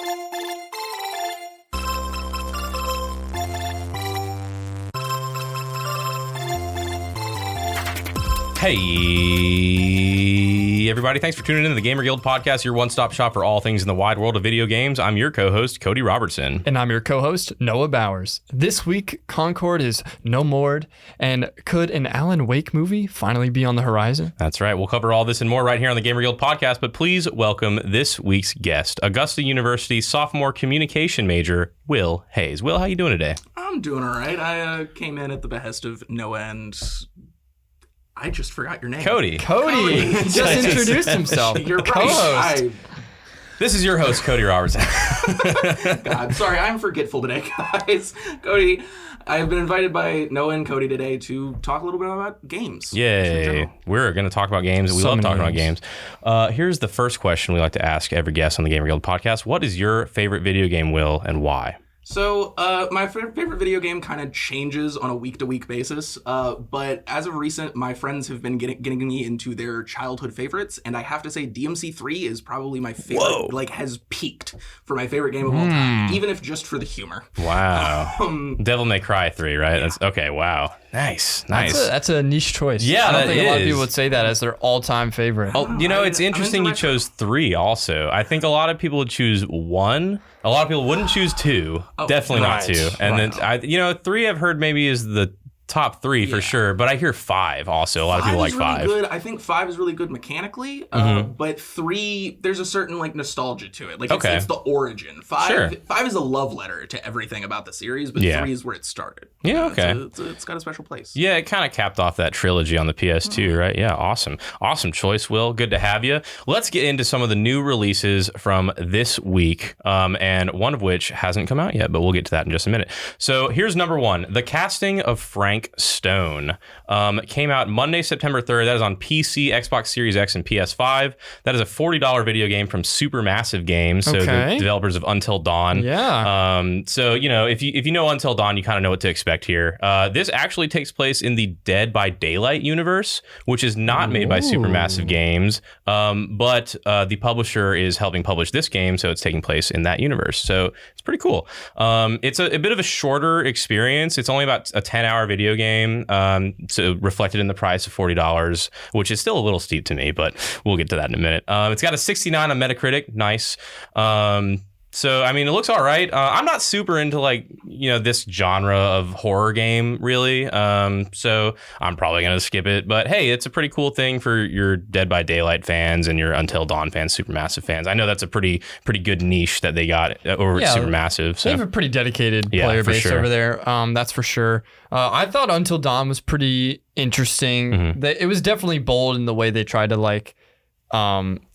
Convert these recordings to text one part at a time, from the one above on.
Hey, everybody. Thanks for tuning in to the Gamer Guild podcast, your one-stop shop for all things in the wide world of video games. I'm your co-host, Cody Robertson. And I'm your co-host, Noah Bowers. This week, Concord is no moored, and could an Alan Wake movie finally be on the horizon? That's right. We'll cover all this and more right here on the Gamer Guild podcast, but please welcome this week's guest, Augusta University sophomore communication major, Will Hayes. Will, how you doing today? I'm doing all right. I came in at the behest of Noah and... I just forgot your name. Cody. Just introduced himself. You're right. Co-host. This is your host, Cody Robertson. God, sorry, I'm forgetful today, guys. Cody, I've been invited by Noah and Cody today to talk a little bit about games. Yay. We're going to talk about games. We love talking about games. Here's the first question we like to ask every guest on the Gamer Guild podcast. What is your favorite video game, Will, and why? So, my favorite video game kind of changes on a week-to-week basis, but as of recent, my friends have been getting me into their childhood favorites, and I have to say DMC3 is probably my favorite, has peaked for my favorite game of all time, even if just for the humor. Wow. Devil May Cry 3, right? Yeah. That's okay, wow. Nice. That's a niche choice. Yeah, I don't think a lot of people would say that as their all-time favorite. Oh, it's interesting you chose 3 also. I think a lot of people would choose 1. A lot of people wouldn't choose 2. Definitely not 2. And then 3 I've heard maybe is the top 3 for sure, but I hear 5 also. A lot of people like 5. Really good. I think 5 is really good mechanically, but 3, there's a certain nostalgia to it. It's the origin. 5 is a love letter to everything about the series, but 3 is where it started. Yeah, okay. It's got a special place. Yeah, it kind of capped off that trilogy on the PS2, right? Yeah, awesome. Awesome choice, Will. Good to have you. Let's get into some of the new releases from this week, and one of which hasn't come out yet, but we'll get to that in just a minute. So here's number 1. The Casting of Frank Stone came out Monday, September 3rd. That is on PC, Xbox Series X, and PS5. That is a $40 video game from Supermassive Games, so the developers of Until Dawn. Yeah. So if you know Until Dawn, you kind of know what to expect here. This actually takes place in the Dead by Daylight universe, which is not made by Supermassive Games, but the publisher is helping publish this game, so it's taking place in that universe. So it's pretty cool. It's a bit of a shorter experience. It's only about a 10-hour video game, so reflected in the price of $40, which is still a little steep to me, but we'll get to that in a minute. It's got a 69 on Metacritic. Nice. So, it looks all right. I'm not super into this genre of horror game, really. So I'm probably going to skip it. But hey, it's a pretty cool thing for your Dead by Daylight fans and your Until Dawn fans, Supermassive fans. I know that's a pretty good niche that they got over at Supermassive. So. They have a pretty dedicated player base over there. That's for sure. I thought Until Dawn was pretty interesting. It was definitely bold in the way they tried to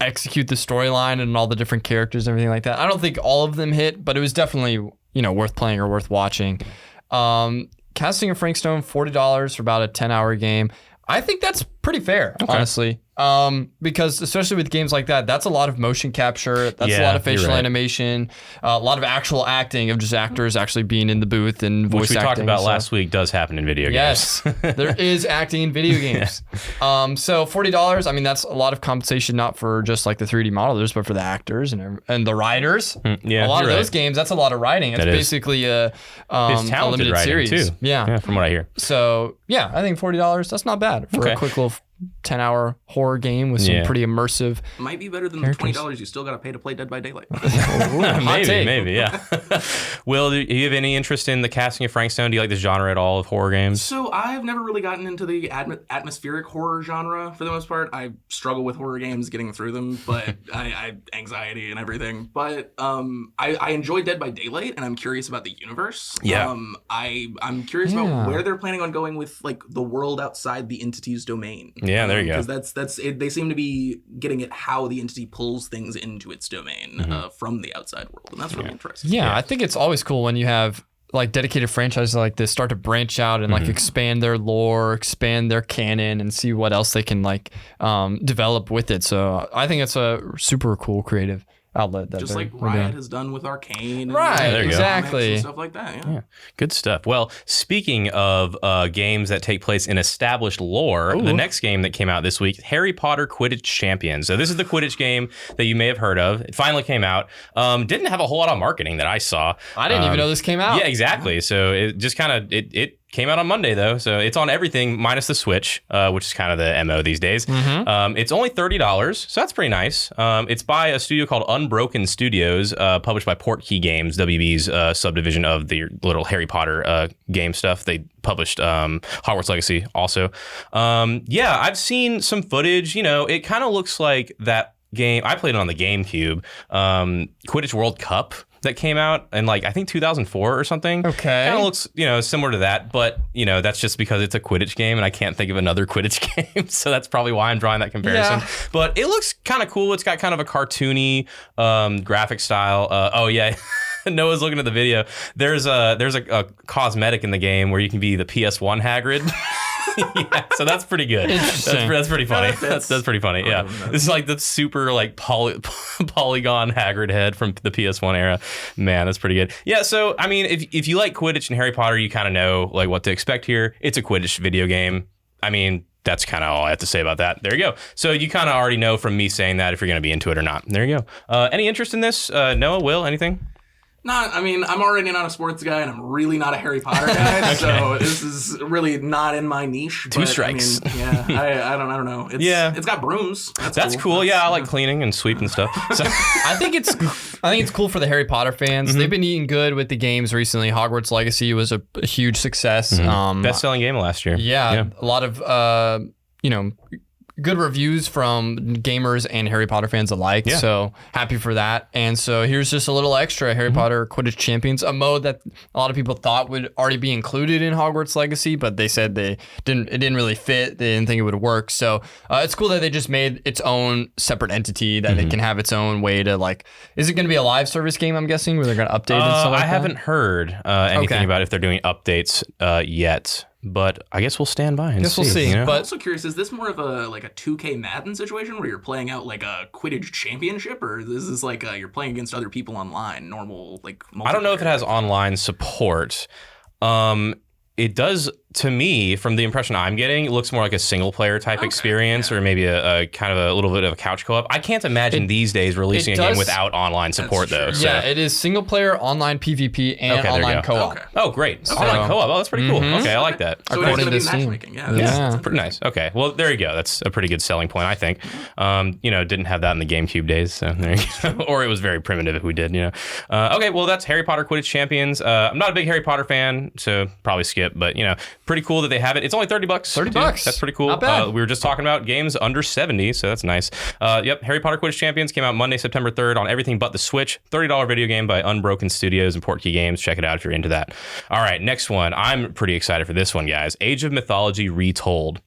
execute the storyline and all the different characters and everything like that. I don't think all of them hit, but it was definitely, worth playing or worth watching. Casting of Frank Stone, $40 for about a 10-hour game. I think that's pretty fair, honestly. Because especially with games like that, that's a lot of motion capture. That's a lot of facial animation, a lot of actual acting of just actors actually being in the booth and voice acting. Which we talked about last week does happen in video games. Yes, there is acting in video games. So $40, that's a lot of compensation, not for just the 3D modelers, but for the actors and the writers. A lot of those games, that's a lot of writing. It's basically a limited series. Too. Yeah, from what I hear. So yeah, I think $40, that's not bad for a quick little 10-hour horror game with some pretty immersive. Might be better than the $20 you still got to pay to play Dead by Daylight. Maybe, yeah. Will, do you have any interest in the Casting of Frank Stone? Do you like this genre at all of horror games? So I've never really gotten into the atmospheric horror genre for the most part. I struggle with horror games getting through them, but I anxiety and everything. But I enjoy Dead by Daylight, and I'm curious about the universe. Yeah. I'm curious about where they're planning on going with the world outside the entity's domain. Yeah, there you go. Because that's it. They seem to be getting at how the entity pulls things into its domain from the outside world, and that's really interesting. Yeah, I think it's always cool when you have dedicated franchises like this start to branch out and expand their lore, expand their canon, and see what else they can develop with it. So I think it's a super cool creative. outlet that just like Riot has done with Arcane. Right, and exactly. and stuff like that. Yeah. Good stuff. Well, speaking of games that take place in established lore, the next game that came out this week, Harry Potter Quidditch Champions. So this is the Quidditch game that you may have heard of. It finally came out. Didn't have a whole lot of marketing that I saw. I didn't even know this came out. Yeah, exactly. So it just kind of it came out on Monday though, so it's on everything minus the Switch, which is kind of the MO these days. It's only $30, so that's pretty nice. It's by a studio called Unbroken Studios, published by Portkey Games, WB's subdivision of the little Harry Potter game stuff. They published Hogwarts Legacy also. Yeah, I've seen some footage. You know, it kind of looks like that game. I played it on the GameCube, Quidditch World Cup that came out in like I think 2004 or something. Okay. Kind of looks, similar to that, but that's just because it's a Quidditch game and I can't think of another Quidditch game. So that's probably why I'm drawing that comparison. Yeah. But it looks kind of cool. It's got kind of a cartoony graphic style. Oh yeah. Noah's looking at the video. There's a cosmetic in the game where you can be the PS1 Hagrid. Yeah, so that's pretty good. That's pretty funny. That's pretty funny. Yeah, this is like the super like polygon Hagrid head from the PS1 era. Man, that's pretty good. Yeah, so I mean, if you like Quidditch and Harry Potter, you kind of know like what to expect here. It's a Quidditch video game. I mean, that's kind of all I have to say about that. There you go. So you kind of already know from me saying that if you're going to be into it or not. There you go. Any interest in this, Noah? Will, anything? I mean, I'm already not a sports guy, and I'm really not a Harry Potter guy, okay. So this is really not in my niche. Two strikes. I mean, yeah, I don't know. It's got brooms. That's cool. Yeah, I like cleaning and sweeping stuff. So. I think it's cool for the Harry Potter fans. They've been eating good with the games recently. Hogwarts Legacy was a huge success. Best-selling game last year. Yeah, a lot of good reviews from gamers and Harry Potter fans alike. Yeah. So happy for that. And so here's just a little extra Harry Potter Quidditch Champions, a mode that a lot of people thought would already be included in Hogwarts Legacy, but they said it didn't really fit. They didn't think it would work. So it's cool that they just made its own separate entity that it can have its own way to like, is it going to be a live service game, I'm guessing, where they're going to update and stuff like that? I haven't heard anything about if they're doing updates yet. But I guess we'll stand by and see. We'll see. But I'm also curious, is this more of a 2K Madden situation where you're playing out like a Quidditch championship, or is this like you're playing against other people online, normal like multiplayer? I don't know if it has online support. It does, to me, from the impression I'm getting, it looks more like a single player type experience, or maybe a kind of a little bit of a couch co-op. I can't imagine these days releasing a game without online support, though. So. Yeah, it is single player, online PvP, and online co-op. Okay. Oh, great. Online co-op. Oh, that's pretty cool. Okay, I like that. So according to matchmaking. Yeah, pretty nice. Okay, well, there you go. That's a pretty good selling point, I think. Didn't have that in the GameCube days, so there you go. Or it was very primitive if we did, Okay, well, that's Harry Potter Quidditch Champions. I'm not a big Harry Potter fan, so probably skip, but, pretty cool that they have it. It's only $30. $30. That's pretty cool. Not bad. We were just talking about games under 70, so that's nice. Yep, Harry Potter Quidditch Champions came out Monday, September 3rd on everything but the Switch. $30 video game by Unbroken Studios and Portkey Games. Check it out if you're into that. All right, next one. I'm pretty excited for this one, guys. Age of Mythology Retold.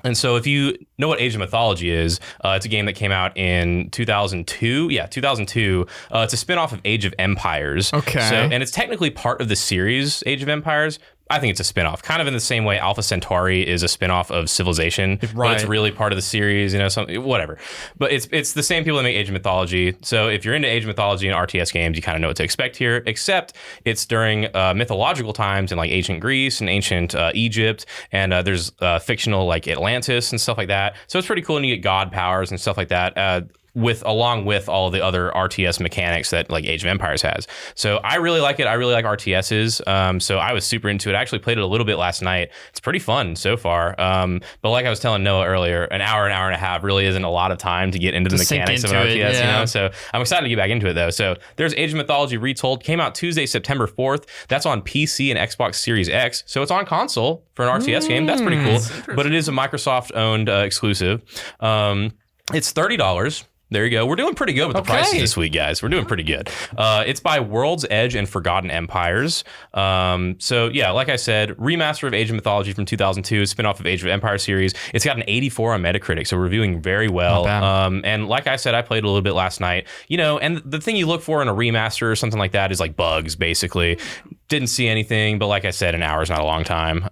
And so if you know what Age of Mythology is, it's a game that came out in 2002. Yeah, 2002. It's a spinoff of Age of Empires. Okay. And it's technically part of the series Age of Empires. I think it's a spinoff, kind of in the same way Alpha Centauri is a spinoff of Civilization, but it's really part of the series, whatever. But it's the same people that make Age of Mythology. So if you're into Age of Mythology and RTS games, you kind of know what to expect here, except it's during mythological times in like ancient Greece and ancient Egypt, and there's fictional like Atlantis and stuff like that. So it's pretty cool, and you get god powers and stuff like that. Along with all the other RTS mechanics that like Age of Empires has. So I really like it. I really like RTSs. So I was super into it. I actually played it a little bit last night. It's pretty fun so far. But like I was telling Noah earlier, an hour and a half really isn't a lot of time to get into the mechanics of an RTS, So I'm excited to get back into it though. So there's Age of Mythology Retold. Came out Tuesday, September 4th. That's on PC and Xbox Series X. So it's on console for an RTS game. That's pretty cool. But it is a Microsoft owned exclusive. It's $30. There you go. We're doing pretty good with the prices this week, guys. We're doing pretty good. It's by World's Edge and Forgotten Empires. So yeah, like I said, remaster of Age of Mythology from 2002, spinoff of Age of Empires series. It's got an 84 on Metacritic, so reviewing very well. And like I said, I played a little bit last night. And the thing you look for in a remaster or something like that is like bugs, basically. Didn't see anything, but like I said, an hour is not a long time.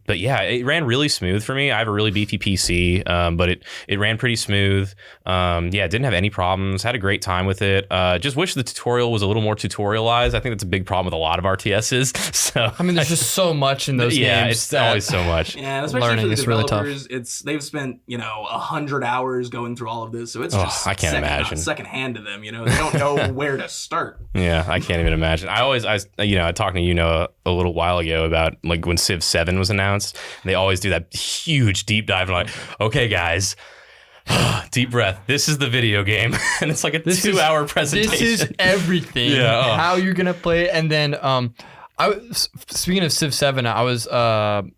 But yeah, it ran really smooth for me. I have a really beefy PC, but it ran pretty smooth. Didn't have any problems. Had a great time with it. Just wish the tutorial was a little more tutorialized. I think that's a big problem with a lot of RTSs. So I mean, there's just so much in those games. Yeah, it's always so much. Yeah, especially learning for the developers, really tough. They've spent 100 hours going through all of this, so it's just I can't imagine secondhand to them. They don't know where to start. Yeah, I can't even imagine. I talked to a little while ago about like when Civ 7 was announced. They always do that huge deep dive and like, okay, guys, deep breath. This is the video game, and it's like a 2-hour presentation. This is everything. Yeah, how you're gonna play it, and then speaking of Civ 7, I was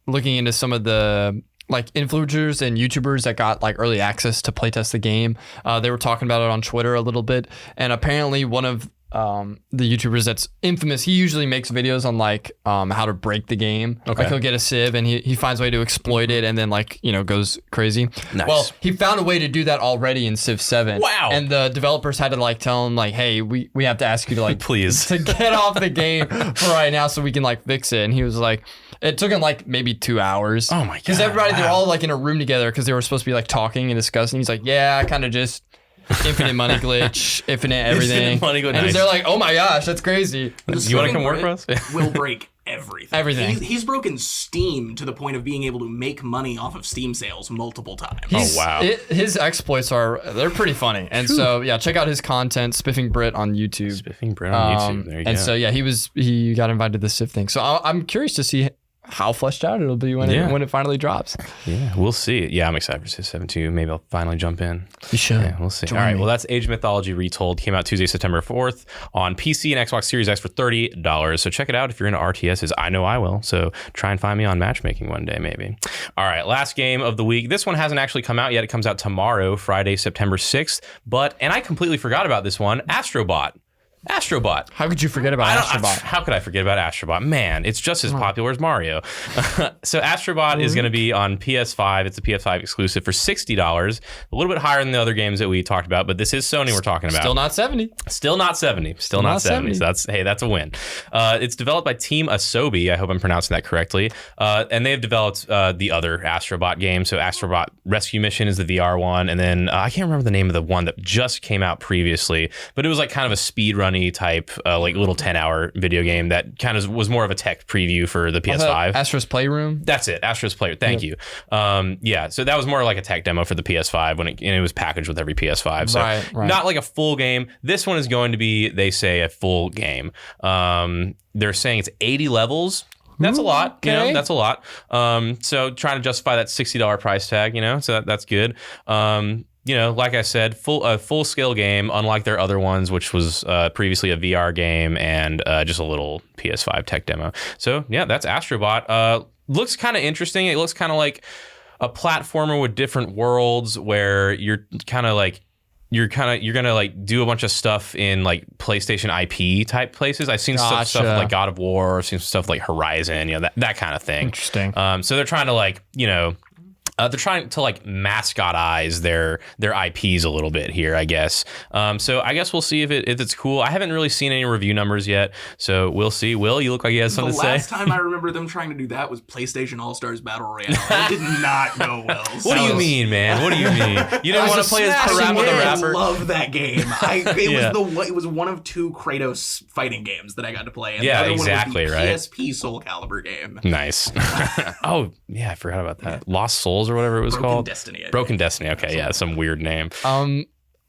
looking into some of the like influencers and YouTubers that got like early access to playtest the game. They were talking about it on Twitter a little bit, and apparently one of the YouTubers that's infamous, he usually makes videos on like how to break the game. Okay. Like he'll get a Civ and he finds a way to exploit it and then like goes crazy. Nice. Well, he found a way to do that already in Civ 7. Wow. And the developers had to like tell him like, hey, we have to ask you to like please to get off the game for right now so we can like fix it. And he was like, it took him like maybe 2 hours. Oh my god. Because everybody, they're all like in a room together because they were supposed to be like talking and discussing. He's like, yeah, I kind of just infinite money glitch, infinite everything. Infinite money glitch. And they're like, oh my gosh, that's crazy. You want to come work for us? Will break everything. Everything. He's broken Steam to the point of being able to make money off of Steam sales multiple times. Oh wow. His exploits they're pretty funny. And so yeah, check out his content, Spiffing Brit on YouTube. Spiffing Brit on YouTube. There you go. And so yeah, he got invited to the Civ thing. So I'm curious to see how fleshed out it'll be when it finally drops. Yeah, we'll see. Yeah, I'm excited for Civ 7 too. Maybe I'll finally jump in. You should. Yeah, we'll see. All right, well, that's Age of Mythology Retold. Came out Tuesday, September 4th on PC and Xbox Series X for $30. So check it out if you're into RTSs. I know I will. So try and find me on matchmaking one day, maybe. All right, last game of the week. This one hasn't actually come out yet. It comes out tomorrow, Friday, September 6th. And I completely forgot about this one, Astrobot. How could you forget about Astrobot? How could I forget about Astrobot? Man, it's just as popular as Mario. So Astrobot is going to be on PS5. It's a PS5 exclusive for $60. A little bit higher than the other games that we talked about, but this is Sony we're talking about. Still not 70. Still not 70. So that's a win. It's developed by Team Asobi. I hope I'm pronouncing that correctly. And they have developed the other Astrobot game. So Astrobot Rescue Mission is the VR one. And then I can't remember the name of the one that just came out previously, but it was like kind of a speedrun type like little 10-hour video game that kind of was more of a tech preview for the PS5. Astro's Playroom. That's it. Astro's Playroom. Thank you. So that was more like a tech demo for the PS5 when it was packaged with every PS5. So right. Not like a full game. This one is going to be, they say, a full game. They're saying it's 80 levels. That's a lot, that's a lot. So trying to justify that $60 price tag, so that's good. Like I said, full scale game, unlike their other ones, which was previously a VR game and just a little PS5 tech demo. So yeah, that's Astrobot. Looks kind of interesting. It looks kind of like a platformer with different worlds where you're gonna like do a bunch of stuff in like PlayStation IP type places. I've seen stuff with like God of War. I've seen stuff like Horizon, that kind of thing. Interesting. So they're trying to like, they're trying to like mascotize their IPs a little bit here, I guess. So I guess we'll see if it's cool. I haven't really seen any review numbers yet, so we'll see. Will, you look like you have something to say. The last time I remember them trying to do that was PlayStation All-Stars Battle Royale. It did not go well. What do you mean, man? What do you mean? You didn't want to play as Parappa the Rapper? I love that game. It was one of two Kratos fighting games that I got to play. And yeah, the other exactly, one was the right? PSP Soul Calibur game. Nice. Oh, yeah, I forgot about that. Lost Souls or whatever it was called. Broken Destiny. Okay, yeah, some weird name.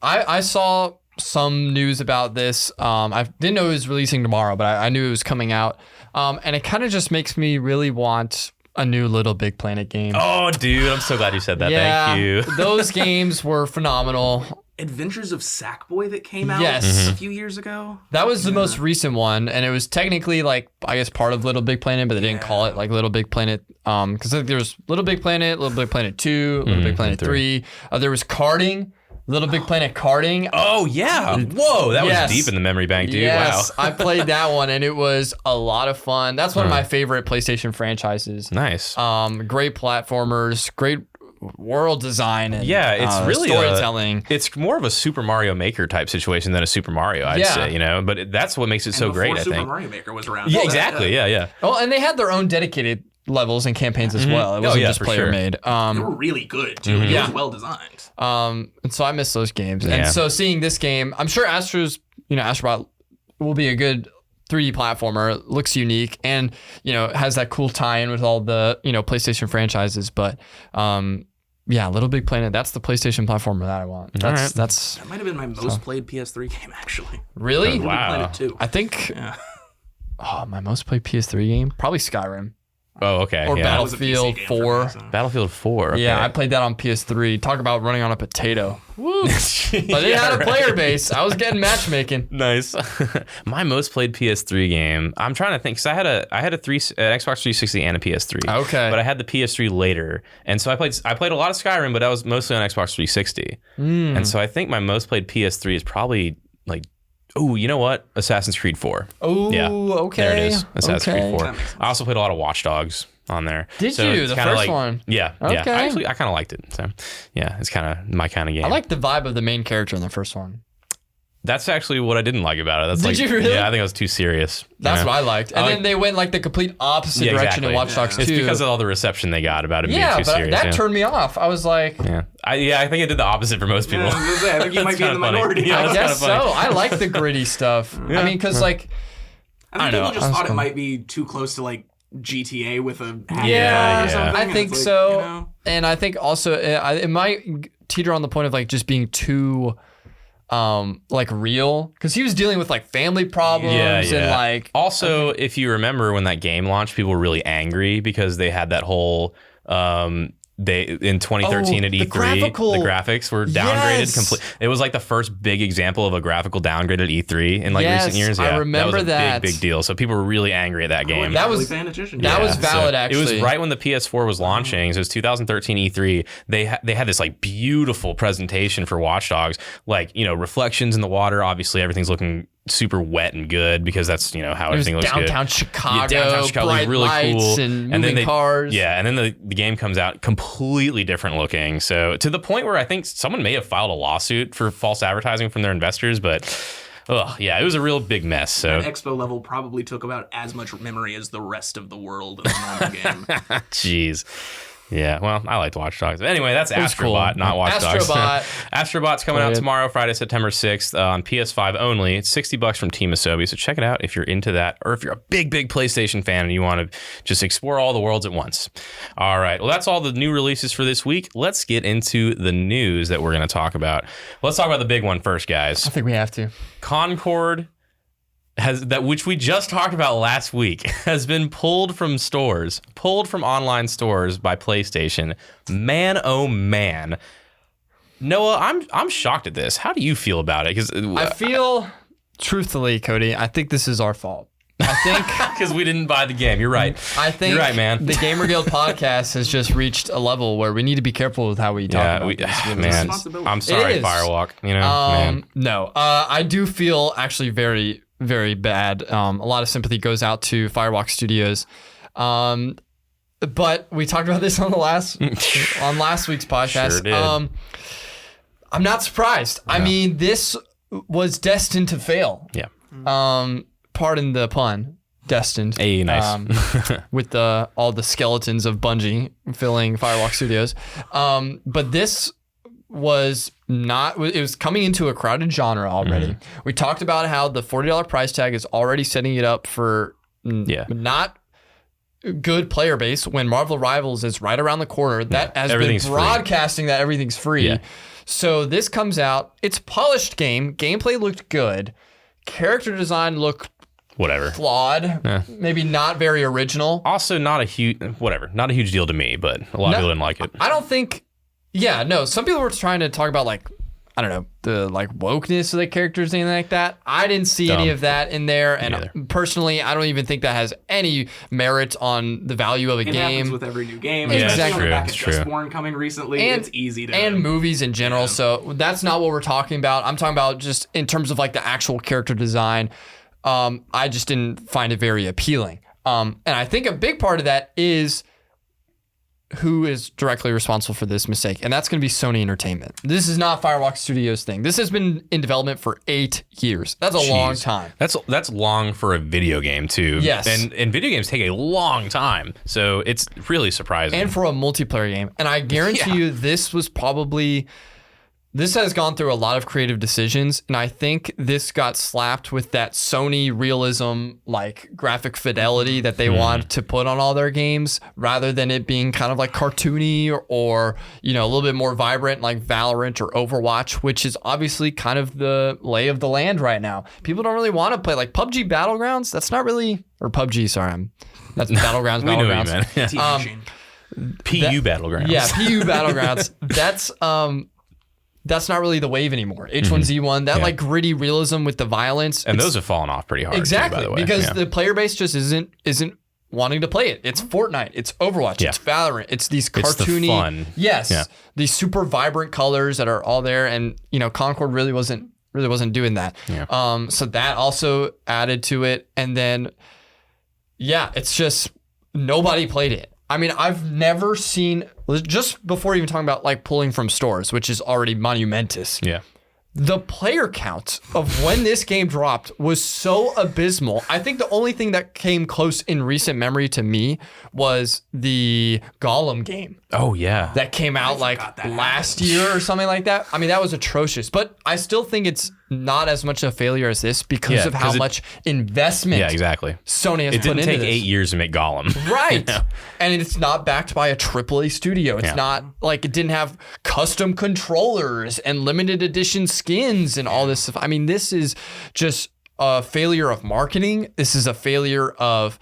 I saw some news about this. I didn't know it was releasing tomorrow, but I knew it was coming out. And it kind of just makes me really want a new Little Big Planet game. Oh, dude, I'm so glad you said that. Yeah, thank you. Those games were phenomenal. Adventures of Sackboy that came out a few years ago. That was the most recent one, and it was technically like, I guess, part of Little Big Planet, but they didn't call it like Little Big Planet. Because I think there's Little Big Planet, Little Big Planet 2, Little Big Planet 3. There was karting. Little Big Planet karting. Oh, yeah. Whoa, that was deep in the memory bank, dude. Yes, wow. I played that one, and it was a lot of fun. That's one of my favorite PlayStation franchises. Nice. Great platformers, great world design and it's really storytelling. It's more of a Super Mario Maker type situation than a Super Mario, I'd say, but that's what makes it so great, I think. Super Mario Maker was around. Yeah, exactly. Yeah. Well, and they had their own dedicated levels and campaigns as well. It wasn't just player made. They were really good too. It was well designed. And so I miss those games. And so seeing this game, I'm sure Astrobot will be a good 3D platformer. It looks unique and has that cool tie-in with all the PlayStation franchises. But Little Big Planet. That's the PlayStation platformer that I want. That might have been my most played PS3 game actually. Really? Little Big Planet 2. I think. My most played PS3 game probably Skyrim. Oh, okay. Or Battlefield 4. Battlefield 4. Okay. Yeah, I played that on PS3. Talk about running on a potato. Woo. But it had a player base. I was getting matchmaking. Nice. My most played PS3 game. I'm trying to think because I had an Xbox 360 and a PS3. Okay. But I had the PS3 later, and so I played a lot of Skyrim, but I was mostly on Xbox 360. And so I think my most played PS3 is probably like. Oh, you know what? Assassin's Creed 4. Oh, yeah. Okay. There it is. Assassin's Creed 4. I also played a lot of Watch Dogs on there. Did you? The first one? Yeah. Okay. Yeah. I kind of liked it. So, yeah, it's kind of my kind of game. I like the vibe of the main character in the first one. That's actually what I didn't like about it. Did you really? Yeah, I think it was too serious. That's what I liked. And then they went like the complete opposite direction in Watch Dogs 2. It's because of all the reception they got about it being too serious. That turned me off. I was like... I think it did the opposite for most people. I think you might be in the minority. I guess so. I like the gritty stuff. I mean, because I think people just thought it might be too close to like GTA with a or something. I think so. And I think also it might teeter on the point of like just being too... like real, because he was dealing with like family problems and like also if you remember when that game launched, people were really angry because they had that whole in 2013 at E3 the graphics were downgraded completely. It was like the first big example of a graphical downgrade at E3 in like recent years. I remember that was a big deal. So people were really angry at that game. That was paying attention. That was valid. Actually, it was right when the PS4 was launching. So it was 2013 E3. They had this like beautiful presentation for Watch Dogs, like reflections in the water. Obviously, everything's looking super wet and good because that's how everything looks downtown good. Chicago, downtown Chicago bright was really lights cool, and moving cars. Yeah, and then the game comes out completely different looking. So to the point where I think someone may have filed a lawsuit for false advertising from their investors, but it was a real big mess. So that expo level probably took about as much memory as the rest of the world in a normal game. Jeez. Yeah, well, I liked Watch Dogs. Anyway, that's Astrobot, not Watch Dogs. Astrobot's coming out tomorrow, Friday, September 6th on PS5 only. It's $60 from Team Asobi, so check it out if you're into that, or if you're a big PlayStation fan and you want to just explore all the worlds at once. All right, well, that's all the new releases for this week. Let's get into the news that we're going to talk about. Let's talk about the big one first, guys. I think we have to. Concord which we just talked about last week, has been pulled from online stores by PlayStation. Man, oh man. Noah, I'm shocked at this. How do you feel about it? Because I feel, truthfully, Cody, I think this is our fault. I think because we didn't buy the game. You're right. I think you're right, man. The Gamer Guild podcast has just reached a level where we need to be careful with how we talk about this. Man, I'm sorry, Firewalk. Man. No, I do feel actually very, very bad. A lot of sympathy goes out to Firewalk Studios. But we talked about this on last week's podcast. Sure did. I'm not surprised. Yeah. I mean, this was destined to fail. Yeah. Pardon the pun. Destined. Hey, nice. With all the skeletons of Bungie filling Firewalk Studios. But this was not, it was coming into a crowded genre already. Mm-hmm. We talked about how the $40 price tag is already setting it up for not good player base when Marvel Rivals is right around the corner. That has been broadcasting that everything's free. Yeah. So this comes out, it's a polished game. Gameplay looked good. Character design looked flawed. Maybe not very original. Also not a huge deal to me, but a lot of people didn't like it. I don't think, some people were trying to talk about the wokeness of the characters, anything like that. I didn't see any of that in there, and personally, I don't even think that has any merit on the value of a game. It happens with every new game. Exactly. On the back of Justborn coming recently, it's easy to... And movies in general, so that's not what we're talking about. I'm talking about just in terms of the actual character design. I just didn't find it very appealing. And I think a big part of that is who is directly responsible for this mistake, and that's going to be Sony Entertainment. This is not Firewalk Studios' thing. This has been in development for 8 years. That's a long time. That's long for a video game too. Yes. And video games take a long time, so it's really surprising. And for a multiplayer game. And I guarantee you this has gone through a lot of creative decisions, and I think this got slapped with that Sony realism, like graphic fidelity that they want to put on all their games, rather than it being kind of like cartoony or a little bit more vibrant like Valorant or Overwatch, which is obviously kind of the lay of the land right now. People don't really want to play like PUBG Battlegrounds. That's not really, or PUBG, sorry, that's Battlegrounds. We know what you meant. PU Battlegrounds. Yeah, PU Battlegrounds. That's not really the wave anymore. H1Z1, that like gritty realism with the violence. And those have fallen off pretty hard. Exactly, too, by the way. because the player base just isn't wanting to play it. It's Fortnite, it's Overwatch, it's Valorant, it's these cartoony, it's the fun. Yes, these super vibrant colors that are all there, and Concord really wasn't doing that. Yeah. So that also added to it, and then it's just nobody played it. I mean, I've never seen, just before even talking about like pulling from stores, which is already monumentous. Yeah. The player count of when this game dropped was so abysmal. I think the only thing that came close in recent memory to me was the Gollum game. Oh, yeah. That came out like last year or something like that. I mean, that was atrocious. But I still think it's not as much a failure as this because of how much investment exactly. Sony has put into this. It didn't take 8 years to make Gollum. Right. And it's not backed by a AAA studio. It's not like it didn't have custom controllers and limited edition skins and all this stuff. I mean, this is just a failure of marketing. This is a failure of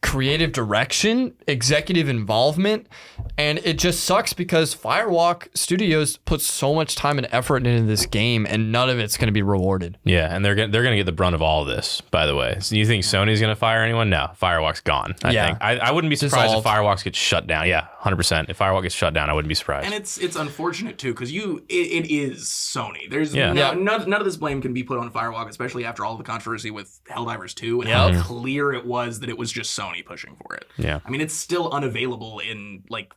creative direction, executive involvement, and it just sucks because Firewalk Studios put so much time and effort into this game, and none of it's going to be rewarded. Yeah, and they're gonna get the brunt of all of this. By the way, so you think Sony's going to fire anyone? No, Firewalk's gone. I think I wouldn't be surprised if Firewalk gets shut down. Yeah, 100%. If Firewalk gets shut down, I wouldn't be surprised. And it's unfortunate too because it is Sony. There's none of this blame can be put on Firewalk, especially after all the controversy with Helldivers 2 and how clear it was that it was just Sony pushing for it. Yeah. I mean, it's still unavailable in like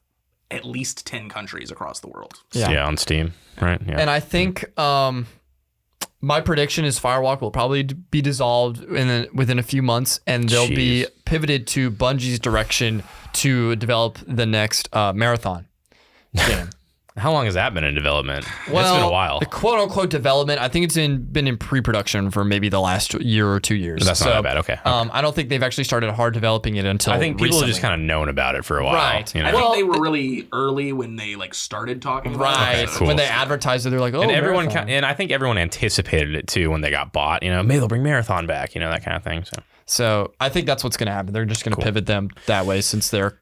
at least 10 countries across the world. Yeah, on Steam, right? Yeah. And I think my prediction is Firewalk will probably be dissolved within a few months, and they'll be pivoted to Bungie's direction to develop the next Marathon game. How long has that been in development? Well, it's been a while. The quote-unquote development, I think it's been in pre-production for maybe the last year or 2 years. That's not that bad. Okay. I don't think they've actually started hard developing it until I think people recently. have just kind of known about it for a while. Right. I think they were really early when they like started talking about it. Right. Cool. When they advertised it, they're like, oh, and everyone Marathon. and I think everyone anticipated it too when they got bought. Maybe they'll bring Marathon back. That kind of thing. So I think that's what's going to happen. They're just going to pivot them that way since they're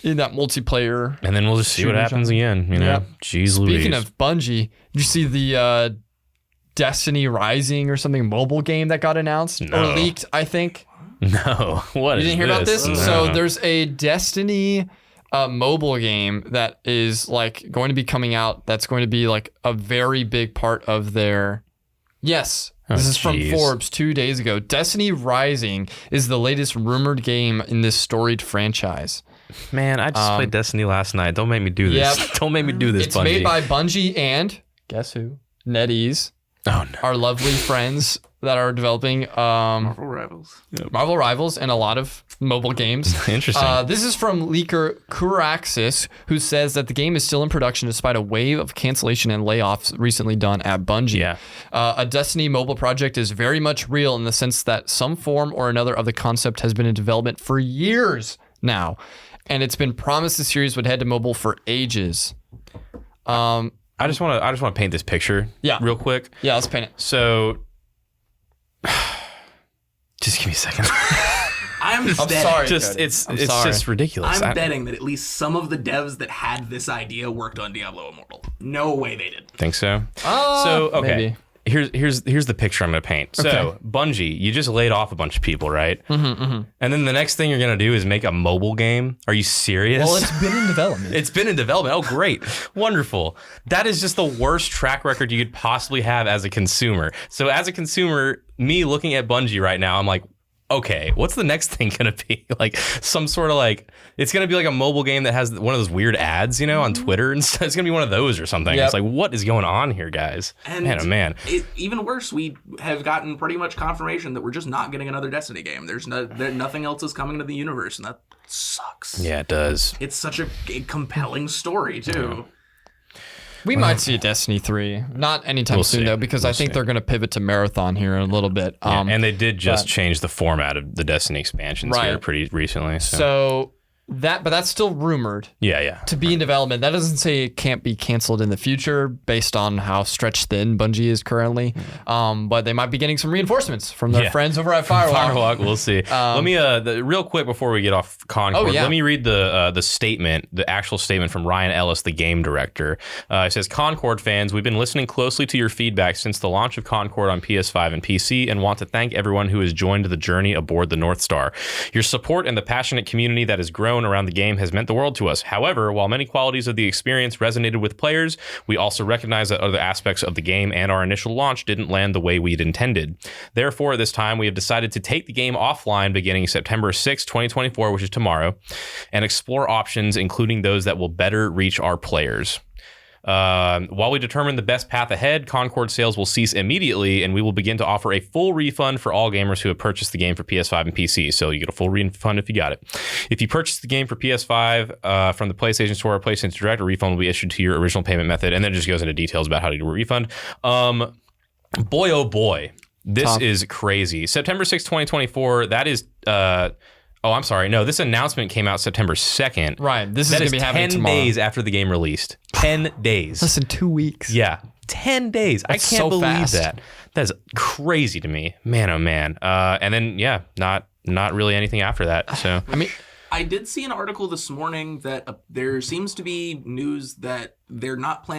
in that multiplayer. And then we'll just see what happens again. Jeez Louise. Speaking of Bungie, did you see the Destiny Rising or something mobile game that got announced or leaked? I think. No. What? You didn't hear about this? No. So there's a Destiny mobile game that is like going to be coming out. That's going to be like a very big part of their. Yes. This is from Forbes 2 days ago. Destiny Rising is the latest rumored game in this storied franchise. Man, I just played Destiny last night. Don't make me do this. Yep. Don't make me do this, It's Bungie. made by Bungie and, guess who? NetEase. Oh, no. Our lovely friends that are developing Marvel Rivals. Marvel Rivals and a lot of mobile games. Interesting. This is from leaker Kuraxis, who says that the game is still in production despite a wave of cancellation and layoffs recently done at Bungie. Yeah. A Destiny mobile project is very much real in the sense that some form or another of the concept has been in development for years now, and it's been promised the series would head to mobile for ages. I just want to paint this picture real quick. Yeah, let's paint it. So just give me a second. I'm betting. sorry. It's just ridiculous. I'm betting that at least some of the devs that had this idea worked on Diablo Immortal. No way they did. Think so? So okay. Maybe. Here's the picture I'm going to paint. So Bungie, you just laid off a bunch of people, right? And then the next thing you're going to do is make a mobile game. Are you serious? Well, it's been in development. It's been in development. Oh, great. Wonderful. That is just the worst track record you could possibly have as a consumer. So as a consumer, me looking at Bungie right now, I'm like, okay, what's the next thing gonna be? Like some sort of like, it's gonna be like a mobile game that has one of those weird ads, you know, on Twitter, and stuff. It's gonna be one of those or something. It's like, what is going on here, guys? And man, oh man. Even worse, we have gotten pretty much confirmation that we're just not getting another Destiny game. Nothing else is coming to the universe, and that sucks. Yeah, it does. It's such a compelling story too. Yeah. We might see a Destiny 3. Not anytime soon, though, because I think they're going to pivot to Marathon here in a little bit. And they did just change the format of the Destiny expansions here pretty recently. So but that's still rumored to be in development. That doesn't say it can't be canceled in the future based on how stretched thin Bungie is currently. But they might be getting some reinforcements from their friends over at Firewalk. We'll see. Let me real quick before we get off Concord, let me read the statement, the actual statement from Ryan Ellis, the game director. It says, Concord fans, we've been listening closely to your feedback since the launch of Concord on PS5 and PC and want to thank everyone who has joined the journey aboard the North Star. Your support and the passionate community that has grown around the game has meant the world to us. However, while many qualities of the experience resonated with players, we also recognize that other aspects of the game and our initial launch didn't land the way we'd intended. Therefore, at this time, we have decided to take the game offline beginning September 6, 2024, which is tomorrow, and explore options, including those that will better reach our players. While we determine the best path ahead, Concord sales will cease immediately, and we will begin to offer a full refund for all gamers who have purchased the game for PS5 and PC. So you get a full refund if you got it. If you purchase the game for PS5 from the PlayStation Store or PlayStation Direct, a refund will be issued to your original payment method, and then it just goes into details about how to do a refund. Boy, oh boy, this is crazy. September 6, 2024, that is... Oh, I'm sorry. No, this announcement came out September 2nd. Right. This is going to be happening 10 tomorrow. days after the game released. 10 days. Less than 2 weeks. Yeah. 10 days. I can't believe that. That is crazy to me. Man, oh man. And then, not really anything after that. So, I mean, I did see an article this morning that there seems to be news that they're not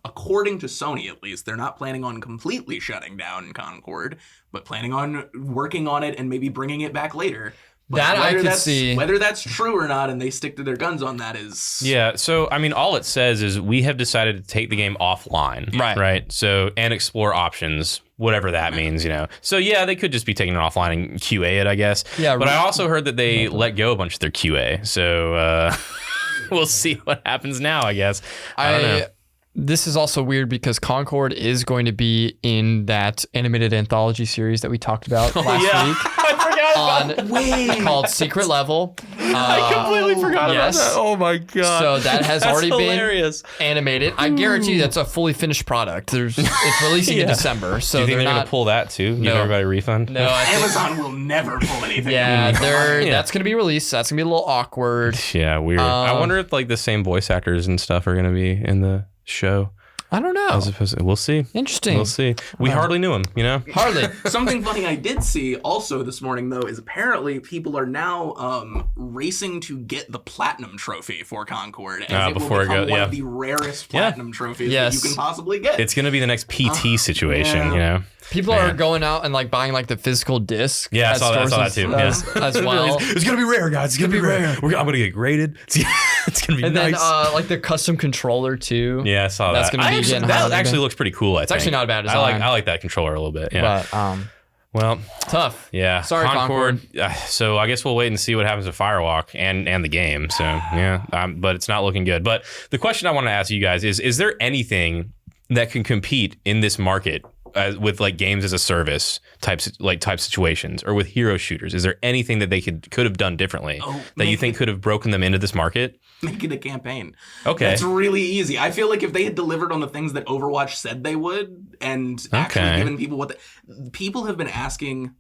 according to Sony at least, they're not planning on completely shutting down Concord, but planning on working on it and maybe bringing it back later. But that I could see. Whether that's true or not, and they stick to their guns on that is... Yeah, so, I mean, all it says is we have decided to take the game offline. Right? So, and explore options, whatever that means, you know. So, yeah, they could just be taking it offline and QA it, I guess. Yeah. But I also heard that they let go a bunch of their QA. So, we'll see what happens now, I guess. I don't know. This is also weird because Concord is going to be in that animated anthology series that we talked about last week. I forgot about called Secret Level. I completely forgot about that. Oh my god! So that has already been animated. I guarantee you that's a fully finished product. It's releasing in December. So do you think they're gonna pull that too? Give everybody a refund? No, Amazon will never pull anything. Yeah, that's gonna be released. That's gonna be a little awkward. Yeah, weird. I wonder if like the same voice actors and stuff are gonna be in the show. I don't know. As opposed to, we'll see. Interesting. We'll see. We hardly knew him, you know? Hardly. Something funny I did see also this morning, though, is apparently people are now racing to get the Platinum Trophy for Concord. As it will become one of the rarest Platinum trophies that you can possibly get. It's going to be the next PT situation, you know? People are going out and like buying like the physical disc. Yeah, I saw that too. As well. It's going to be rare, guys. It's going to be rare. I'm going to get graded. It's going to be nice. And then like the custom controller too. Yeah, I saw that. That's going to be that actually looks pretty cool, I think. It's actually not a bad design. I like that controller a little bit. Yeah. But, well, tough. Yeah. Sorry, Concord. So I guess we'll wait and see what happens to Firewalk and the game. So yeah, but it's not looking good. But the question I want to ask you guys is there anything that can compete in this market with like games as a service type situations or with hero shooters? Is there anything that they could have done differently that you think could have broken them into this market? Make it a campaign. Okay. That's really easy. I feel like if they had delivered on the things that Overwatch said they would and actually given people people have been asking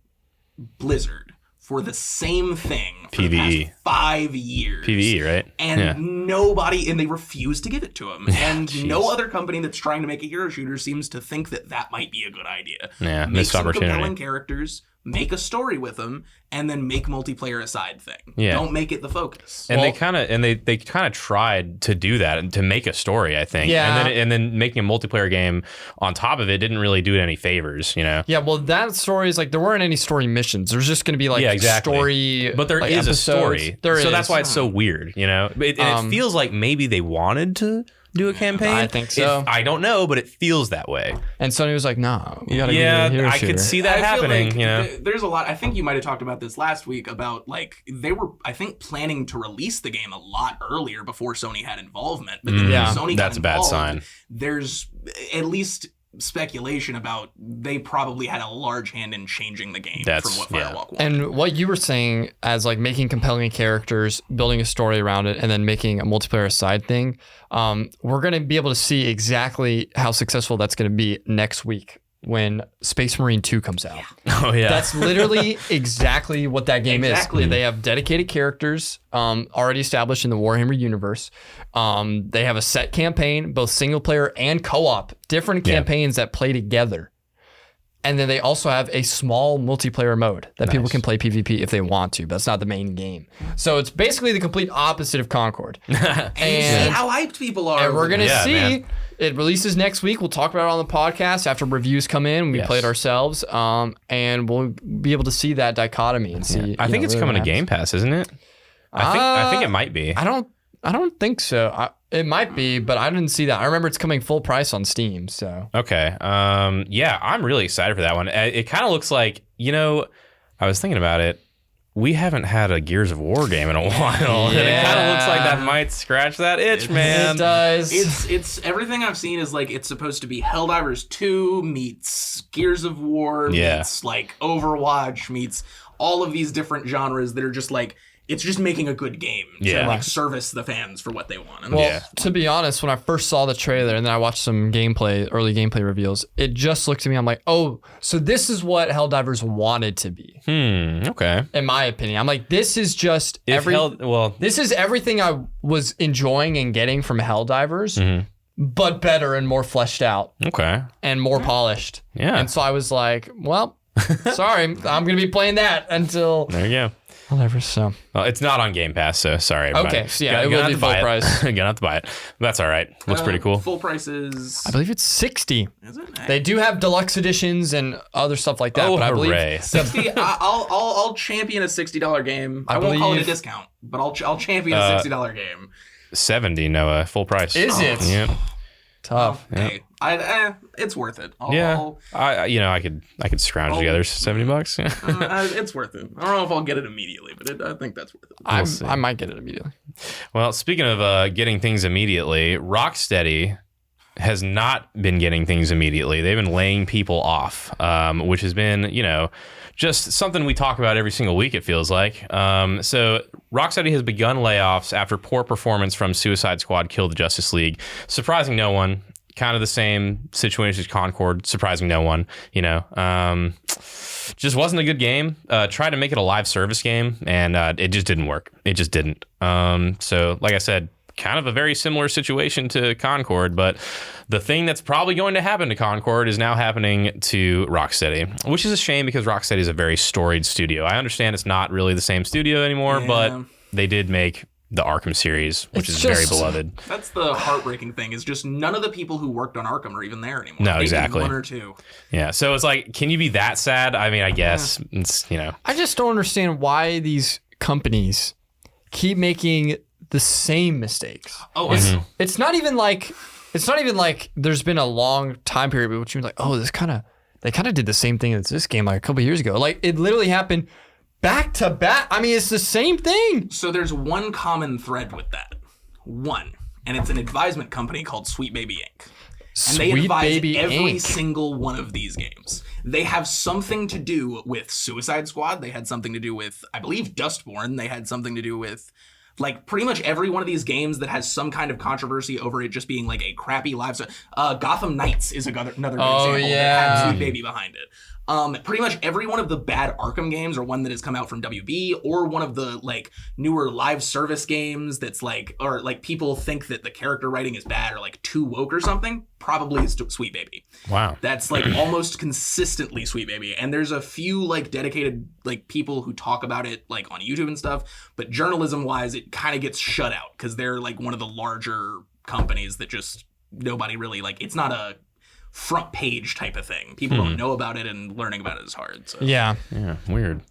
Blizzard for the same thing for the past 5 years. PvE, right? And nobody, and they refuse to give it to them. And no other company that's trying to make a hero shooter seems to think that might be a good idea. Yeah, missed opportunity. Make some compelling characters, make a story with them, and then make multiplayer a side thing. Yeah. Don't make it the focus. And they kind of tried to do that and to make a story, I think. Yeah. And then making a multiplayer game on top of it didn't really do it any favors, you know. Yeah, well that story is like there weren't any story missions. There's just going to be like story. But there is episodes. a story. So that's why it's so weird, you know. And it feels like maybe they wanted to do a campaign? I think so. I don't know, but it feels that way. And Sony was like, "No, you gotta Yeah, get a hero I shooter." could see that happening. There's a lot. I think you might have talked about this last week about like they were, I think, planning to release the game a lot earlier before Sony had involvement. But then when Sony got that's a bad involved, sign. There's at least speculation about they probably had a large hand in changing the game from what Firewalk wanted. And what you were saying as like making compelling characters, building a story around it, and then making a multiplayer side thing, we're going to be able to see exactly how successful that's going to be next week when Space Marine 2 comes out. Oh yeah, That's literally exactly what that game is. They have dedicated characters already established in the Warhammer universe. They have a set campaign, both single player and co-op, different campaigns that play together. And then they also have a small multiplayer mode that people can play PvP if they want to, but that's not the main game. So it's basically the complete opposite of Concord. And see how hyped people are. And we're going to see. Man. It releases next week. We'll talk about it on the podcast after reviews come in. We play it ourselves, and we'll be able to see that dichotomy and see. I think it's really coming to Game Pass, isn't it? I think it might be. I don't think so. It might be, but I didn't see that. I remember it's coming full price on Steam. So Okay. Yeah, I'm really excited for that one. It kind of looks like, I was thinking about it. We haven't had a Gears of War game in a while. And it kind of looks like that might scratch that itch, man. It does. It's everything I've seen is like it's supposed to be Helldivers 2 meets Gears of War meets like Overwatch meets all of these different genres that are just like it's just making a good game to like service the fans for what they want. And to be honest, when I first saw the trailer and then I watched some early gameplay reveals, it just looked to me, I'm like, oh, so this is what Helldivers wanted to be. Okay. In my opinion. I'm like, this is just this is everything I was enjoying and getting from Helldivers, but better and more fleshed out. Okay. And more polished. Yeah. And so I was like, well, sorry, I'm going to be playing that until... There you go. Whatever, so. Well, it's not on Game Pass, so sorry. Everybody. Okay, so yeah, it will be full price. Gonna have to buy it. That's all right. Looks pretty cool. Full price is... I believe it's 60. Is it? They do have deluxe editions and other stuff like that, but I believe 60. I'll champion a $60 game. I won't call it a discount, but I'll champion a $60 game. 70, Noah, full price. Is it? Yep. Tough. Hey, it's worth it. I could scrounge together $70. It's worth it. I don't know if I'll get it immediately, but I think that's worth it. I might get it immediately. Well, speaking of getting things immediately, Rocksteady has not been getting things immediately. They've been laying people off, which has been, just something we talk about every single week, it feels like. So Rocksteady has begun layoffs after poor performance from Suicide Squad Kill the Justice League. Surprising no one. Kind of the same situation as Concord. Surprising no one. Just wasn't a good game. Tried to make it a live service game, and it just didn't work. It just didn't. So like I said, kind of a very similar situation to Concord, but the thing that's probably going to happen to Concord is now happening to Rocksteady, which is a shame because Rocksteady is a very storied studio. I understand it's not really the same studio anymore, but they did make the Arkham series, which is very beloved. That's the heartbreaking thing, is just none of the people who worked on Arkham are even there anymore. No, Maybe exactly. one or two. Yeah, so it's like, can you be that sad? I mean, I guess it's, I just don't understand why these companies keep making the same mistakes. It's not even like there's been a long time period which you're like, oh, they kind of did the same thing as this game like a couple years ago. Like it literally happened back to back. I mean, it's the same thing. So there's one common thread with that. And it's an advisement company called Sweet Baby Inc. And they advise every single one of these games. They have something to do with Suicide Squad. They had something to do with, I believe, Dustborn. They had something to do with like pretty much every one of these games that has some kind of controversy over it just being like a crappy live. Gotham Knights is another good example that had Sweet Baby behind it. Pretty much every one of the bad Arkham games, or one that has come out from WB, or one of the like newer live service games that's like, or like people think that the character writing is bad or like too woke or something, probably is Sweet Baby. Wow. That's like almost consistently Sweet Baby. And there's a few like dedicated like people who talk about it like on YouTube and stuff, but journalism wise, it kind of gets shut out because they're like one of the larger companies that just nobody really like, it's not a front page type of thing. People don't know about it, and learning about it is hard. So. Yeah, weird.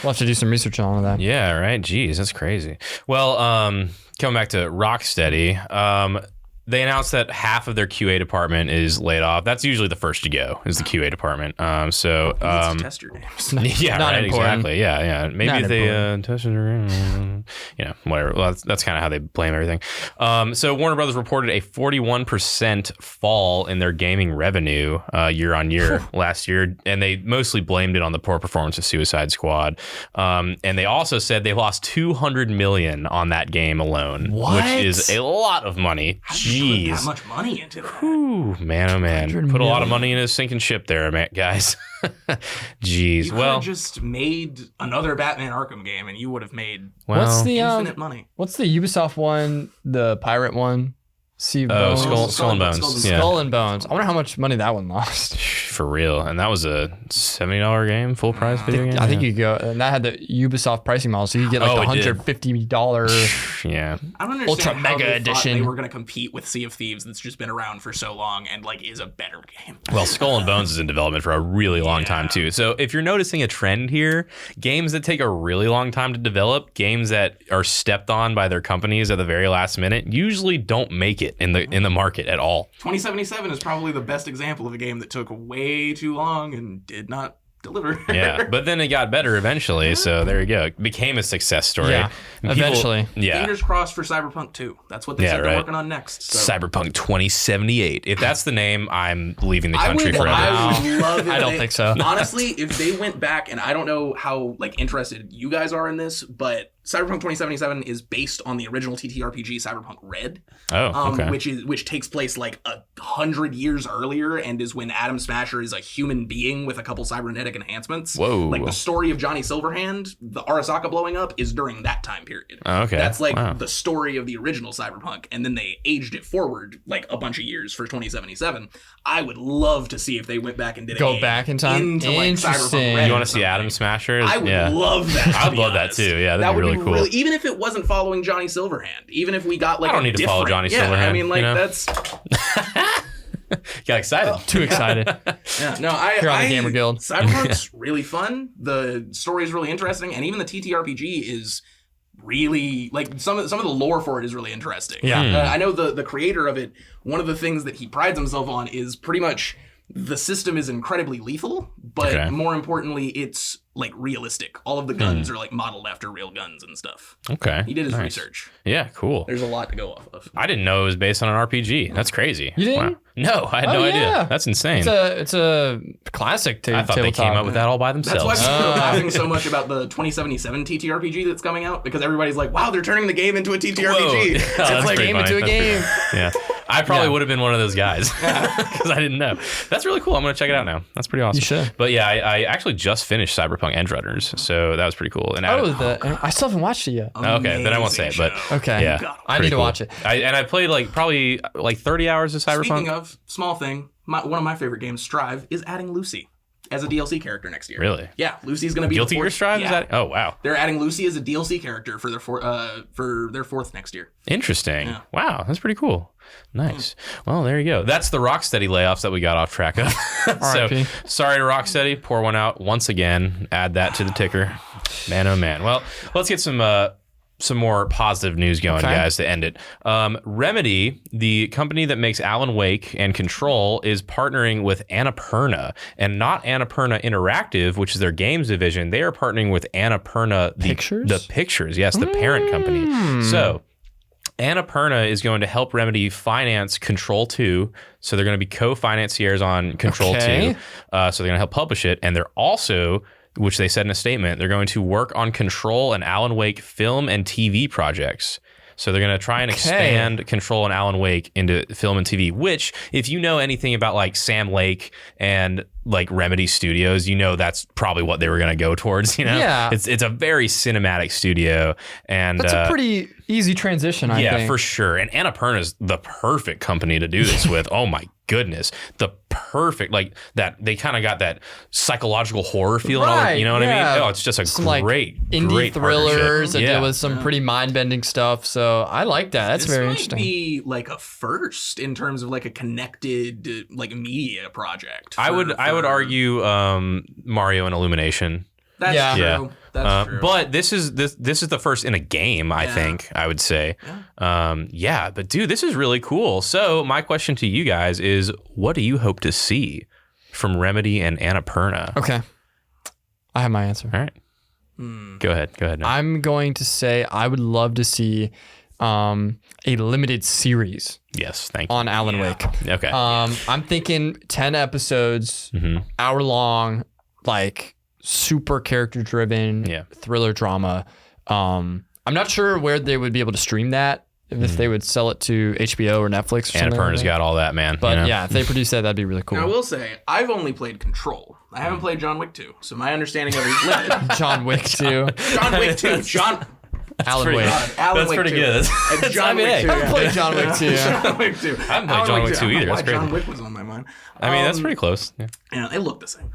We'll have to do some research on all of that. Yeah, right. Jeez, that's crazy. Well, coming back to Rocksteady, they announced that half of their QA department is laid off. That's usually the first to go, is the QA department. So test your names. yeah, not right, important. exactly. Yeah. Maybe Not if they tested, whatever. Well, that's kind of how they blame everything. So Warner Brothers reported a 41% fall in their gaming revenue year on year last year, and they mostly blamed it on the poor performance of Suicide Squad. And they also said they lost $200 million on that game alone, which is a lot of money. Jeez, put that much money into that. Whew, man, oh man, put a lot of money in a sinking ship there, man, guys. Jeez, You well, just made another Batman Arkham game, and you would have made What's the infinite money. What's the Ubisoft one? The pirate one? Sea oh, Bones? Skull and Bones. Yeah. Skull and Bones. I wonder how much money that one lost. For real, and that was a $70 game, full price video game. I think you go, and that had the Ubisoft pricing model, so you get like $150. Yeah, I don't understand Ultra how Mega they Edition. They were going to compete with Sea of Thieves, that's just been around for so long and like is a better game. Well, Skull and Bones is in development for a really long time too. So if you're noticing a trend here, games that take a really long time to develop, games that are stepped on by their companies at the very last minute, usually don't make it in the market at all. 2077 is probably the best example of a game that took way too long and did not deliver. Yeah, but then it got better eventually, so there you go. It became a success story. Yeah, eventually. Yeah. Fingers crossed for Cyberpunk 2. That's what they said they're working on next. So. Cyberpunk 2078. If that's the name, I'm leaving the country forever. I would love it. I don't think so. Honestly, if they went back, and I don't know how like interested you guys are in this, but Cyberpunk 2077 is based on the original TTRPG Cyberpunk Red, which takes place like 100 years earlier and is when Adam Smasher is a human being with a couple cybernetic enhancements. Whoa! Like the story of Johnny Silverhand, the Arasaka blowing up, is during that time period. Okay, that's like the story of the original Cyberpunk, and then they aged it forward like a bunch of years for 2077. I would love to see if they went back and did go back in time into like Cyberpunk Red. You want to see Adam Smasher? I would love that. I'd love that too. Yeah, that'd be really cool. Even if it wasn't following Johnny Silverhand, even if we got like I don't need to follow Johnny Silverhand. I mean, like that's. Got excited. Too excited. Yeah, no, Here on the Gamer Guild. Cyberpunk's really fun. The story is really interesting, and even the TTRPG is really like some of the lore for it is really interesting. Yeah, I know the creator of it. One of the things that he prides himself on is pretty much the system is incredibly lethal, but more importantly, it's like realistic. All of the guns are like modeled after real guns and stuff. Okay. He did his research. Yeah, cool. There's a lot to go off of. I didn't know it was based on an RPG. That's crazy. You didn't? Wow. No, I had no idea. That's insane. It's a classic I thought they came up with that all by themselves. That's why I'm laughing so much about the 2077 TTRPG that's coming out, because everybody's like, wow, they're turning the game into a TTRPG. It's like game into a game. Yeah. I probably would have been one of those guys because I didn't know. That's really cool. I'm going to check it out now. That's pretty awesome. You should. But yeah, I actually just finished Cyberpunk Edge Runners, so that was pretty cool. And I still haven't watched it yet. Okay, then I won't say it. But okay, yeah, I need to watch it. I played probably 30 hours of Cyberpunk. Speaking of, small thing, one of my favorite games, Strive, is adding Lucy as a DLC character next year. Really? Yeah, Lucy's going to be Guilty Gear Strive? Yeah. Oh, wow. They're adding Lucy as a DLC character for their fourth next year. Interesting. Yeah. Wow, that's pretty cool. Nice. Well, there you go. That's the Rocksteady layoffs that we got off track of. So, sorry to Rocksteady. Pour one out once again. Add that to the ticker. Man, oh man. Well, let's get some more positive news going, guys, to end it. Remedy, the company that makes Alan Wake and Control, is partnering with Annapurna, and not Annapurna Interactive, which is their games division. They are partnering with Annapurna Pictures? The Pictures, yes, the parent company. So Annapurna is going to help Remedy finance Control 2. So they're going to be co-financiers on Control 2. So they're going to help publish it. And they're also, which they said in a statement, they're going to work on Control and Alan Wake film and TV projects. So they're going to try and expand Control and Alan Wake into film and TV, which, if you know anything about like Sam Lake and like Remedy Studios, you know that's probably what they were going to go towards, you know? Yeah. It's a very cinematic studio. And that's a pretty easy transition, I think. Yeah, for sure. And Annapurna is the perfect company to do this with. Oh my goodness. The perfect, like that, they kind of got that psychological horror feel. Right, you know what I mean? Oh, it's just a some great indie thrillers that deal with some pretty mind-bending stuff. So I like that. That's very interesting. This might be like a first in terms of like a connected like media project. I would argue Mario and Illumination. That's true. Yeah. That's true. But this is the first in a game, I think, I would say. But dude, this is really cool. So my question to you guys is, what do you hope to see from Remedy and Annapurna? Okay. I have my answer. All right. Go ahead. Nick. I'm going to say I would love to see a limited series. Yes, thank you. On Alan Wake. Okay. I'm thinking 10 episodes, hour long, like super character driven, thriller drama. I'm not sure where they would be able to stream that. If they would sell it to HBO or Netflix or something. Annapurna's got all that, man. But if they produce that, that'd be really cool. Now, I will say, I've only played Control. I haven't played John Wick 2, so my understanding of it is limited. John Wick 2. John Wick 2. Alan Wake. Alan That's Wake pretty 2. good. John Wick 2. I haven't played John Wick 2. John Wick 2. I haven't played John Wick 2 either. That's crazy. John Wick was on my mind. I mean, that's pretty close. Yeah, they look the same.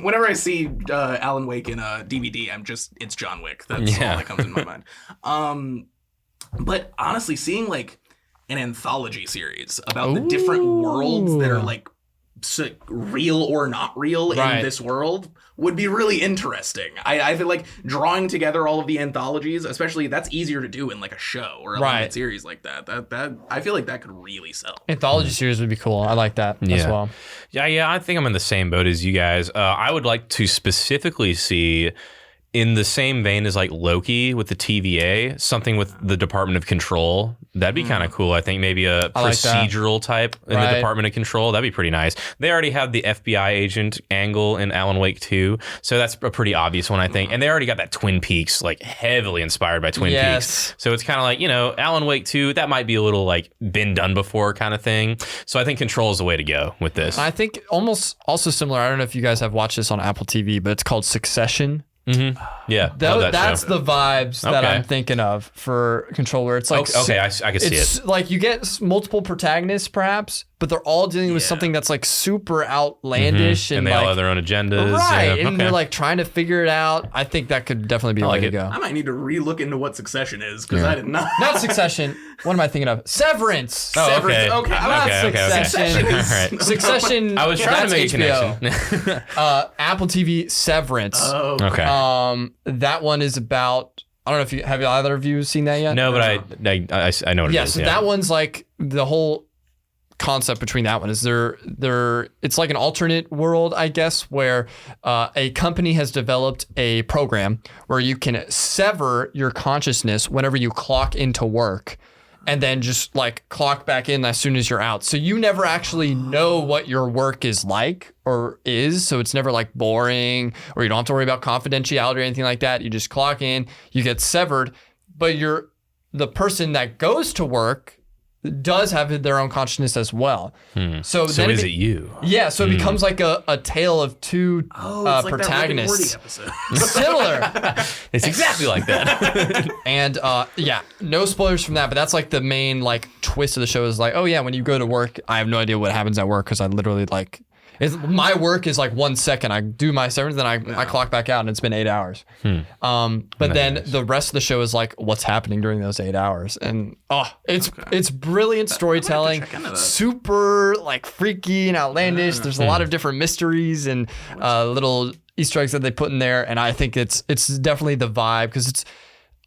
Whenever I see Alan Wake in a DVD, it's John Wick. That's all that comes in my mind. But honestly, seeing like an anthology series about the different worlds that are like real or not real in this world would be really interesting. I feel like drawing together all of the anthologies, especially that's easier to do in like a show or a limited series like that. That I feel like that could really sell. Anthology series would be cool. I like that as well. Yeah. I think I'm in the same boat as you guys. I would like to specifically see, in the same vein as like Loki with the TVA, something with the Department of Control. That'd be kind of cool. I think maybe a procedural type in the Department of Control. That'd be pretty nice. They already have the FBI agent angle in Alan Wake 2. So that's a pretty obvious one, I think. And they already got that Twin Peaks, like heavily inspired by Twin Peaks. So it's kind of like, Alan Wake 2, that might be a little like been done before kind of thing. So I think Control is the way to go with this. I think almost also similar. I don't know if you guys have watched this on Apple TV, but it's called Succession. Yeah, that's the vibes that I'm thinking of for Control, where it's like I can see it. Like you get multiple protagonists, perhaps, but they're all dealing with something that's like super outlandish, and they all have their own agendas, and they're like trying to figure it out. I think that could definitely be the way to go. I might need to re-look into what Succession is because I did not. Not Succession. What am I thinking of? Severance. Oh, okay. Succession. Succession. I was trying to make a connection. Apple TV Severance. Oh, okay. That one is about. I don't know if you have either of you seen that yet. No, but I know what it is. So that one's like the whole concept between that one is it's like an alternate world, I guess, where a company has developed a program where you can sever your consciousness whenever you clock into work, and then just like clock back in as soon as you're out. So you never actually know what your work is like or is. So it's never like boring, or you don't have to worry about confidentiality or anything like that. You just clock in, you get severed, but the person that goes to work does have their own consciousness as well. So then is it you? Yeah, so it becomes like a tale of two it's protagonists. like that Rick and Morty episode. Similar. It's exactly like that. And no spoilers from that, but that's like the main like twist of the show is like, oh yeah, when you go to work, I have no idea what happens at work because I literally like, my work is like 1 second. I do my severance, then I clock back out, and it's been 8 hours. But then the rest of the show is like what's happening during those 8 hours, and it's brilliant storytelling, super like freaky and outlandish. There's a lot of different mysteries and little Easter eggs that they put in there, and I think it's definitely the vibe because it's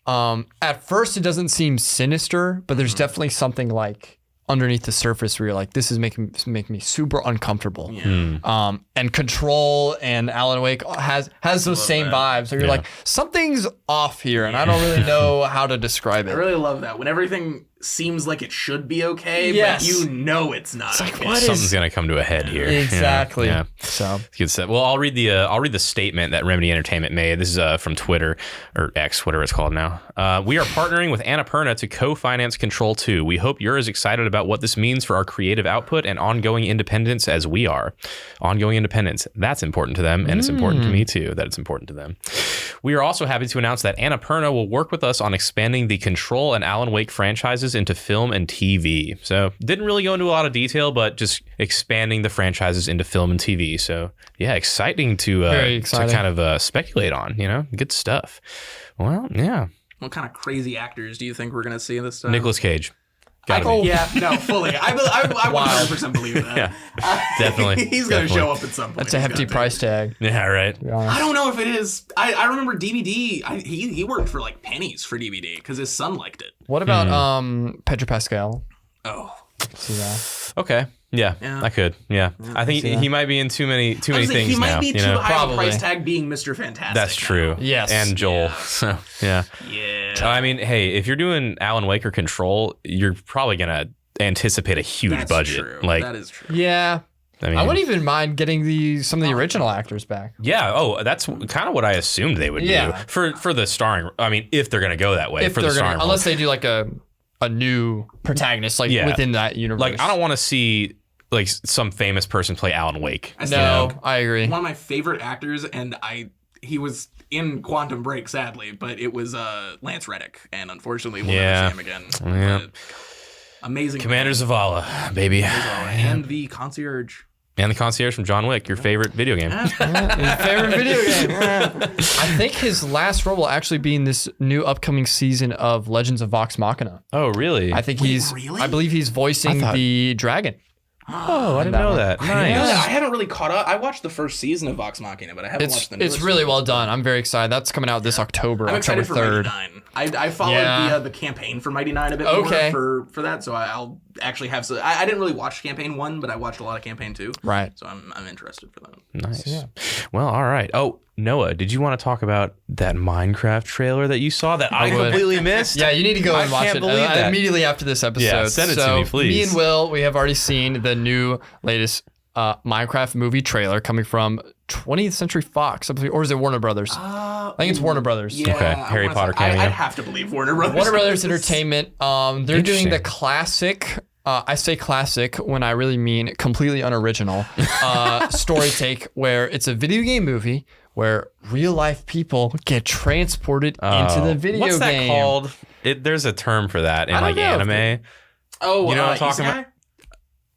at first it doesn't seem sinister, but there's definitely something like underneath the surface where you're like, this is making me super uncomfortable. And Control and Alan Wake has those same vibes. So you're like, something's off here, and I don't really know how to describe it. I really love that when everything seems like it should be okay, but you know it's not. It's like, okay. Something's gonna come to a head here. Exactly. Yeah. So good stuff. Well, I'll read the statement that Remedy Entertainment made. This is from Twitter or X, whatever it's called now. We are partnering with Annapurna to co-finance Control 2. We hope you're as excited about what this means for our creative output and ongoing independence as we are. Ongoing independence, that's important to them, and it's important to me too that it's important to them. We are also happy to announce that Annapurna will work with us on expanding the Control and Alan Wake franchises into film and TV. So didn't really go into a lot of detail, but just expanding the franchises into film and TV. So yeah, exciting to kind of speculate on, good stuff. Well, yeah. What kind of crazy actors do you think we're going to see this time? Nicolas Cage. Yeah, no, fully. I 100% believe that. Yeah, definitely. He's going to show up at some point. That's a hefty price tag. Yeah, right. I don't know if it is. I remember DVD. He worked for like pennies for DVD because his son liked it. What about Pedro Pascal? Oh, See that? Okay. Yeah, I could. Yeah. I think he might be in too many things now. He might be too high of a Probably. price tag being Mr. Fantastic. That's true. Yes. And Joel. So, yeah. Yeah. I mean, hey, if you're doing Alan Wake or Control, you're probably going to anticipate a huge That's budget. true. Like, that is true. Yeah. I mean, I wouldn't even mind getting some of the original actors back. yeah. Oh, that's kind of what I assumed they would Yeah. do for the starring. I mean, if they're going to go that way for the starring. Unless they do like a new protagonist within that universe. Like, I don't want to see like some famous person play Alan Wake. I agree. One of my favorite actors, and he was in Quantum Break, sadly, but it was Lance Reddick, and unfortunately we'll never see him again. Yeah. But amazing. Commander Zavala, baby. And the concierge. And the concierge from John Wick, your favorite video game. His favorite video game. I think his last role will actually be in this new upcoming season of Legends of Vox Machina. Oh, really? I think really? I believe he's voicing the dragon. Oh, I didn't know that. Nice. I haven't really caught up. I watched the first season of Vox Machina, but I haven't watched the newest. It's really well done. I'm very excited. That's coming out this October. I'm October excited for 3rd. Mighty 9. I followed the campaign for Mighty 9 a bit more for that, so I'll actually have some. I didn't really watch campaign 1, but I watched a lot of campaign 2. Right. So I'm interested for that. Nice. So, yeah. Well, all right. Oh, Noah, did you want to talk about that Minecraft trailer that you saw that I completely missed? Yeah, you need to go and watch can't it believe that. immediately after this episode. Yeah, send it to me, please. Me and Will, we have already seen the new latest Minecraft movie trailer coming from 20th Century Fox, or is it Warner Brothers? I think it's Warner Brothers. Yeah, Okay, Harry Potter cameo. I'd have to believe Warner Brothers. Warner Brothers Entertainment. They're doing the classic. I say classic when I really mean completely unoriginal story take, where it's a video game movie where real life people get transported into the video game. What's that called? There's a term for that in like anime. Oh, you know what I'm talking about?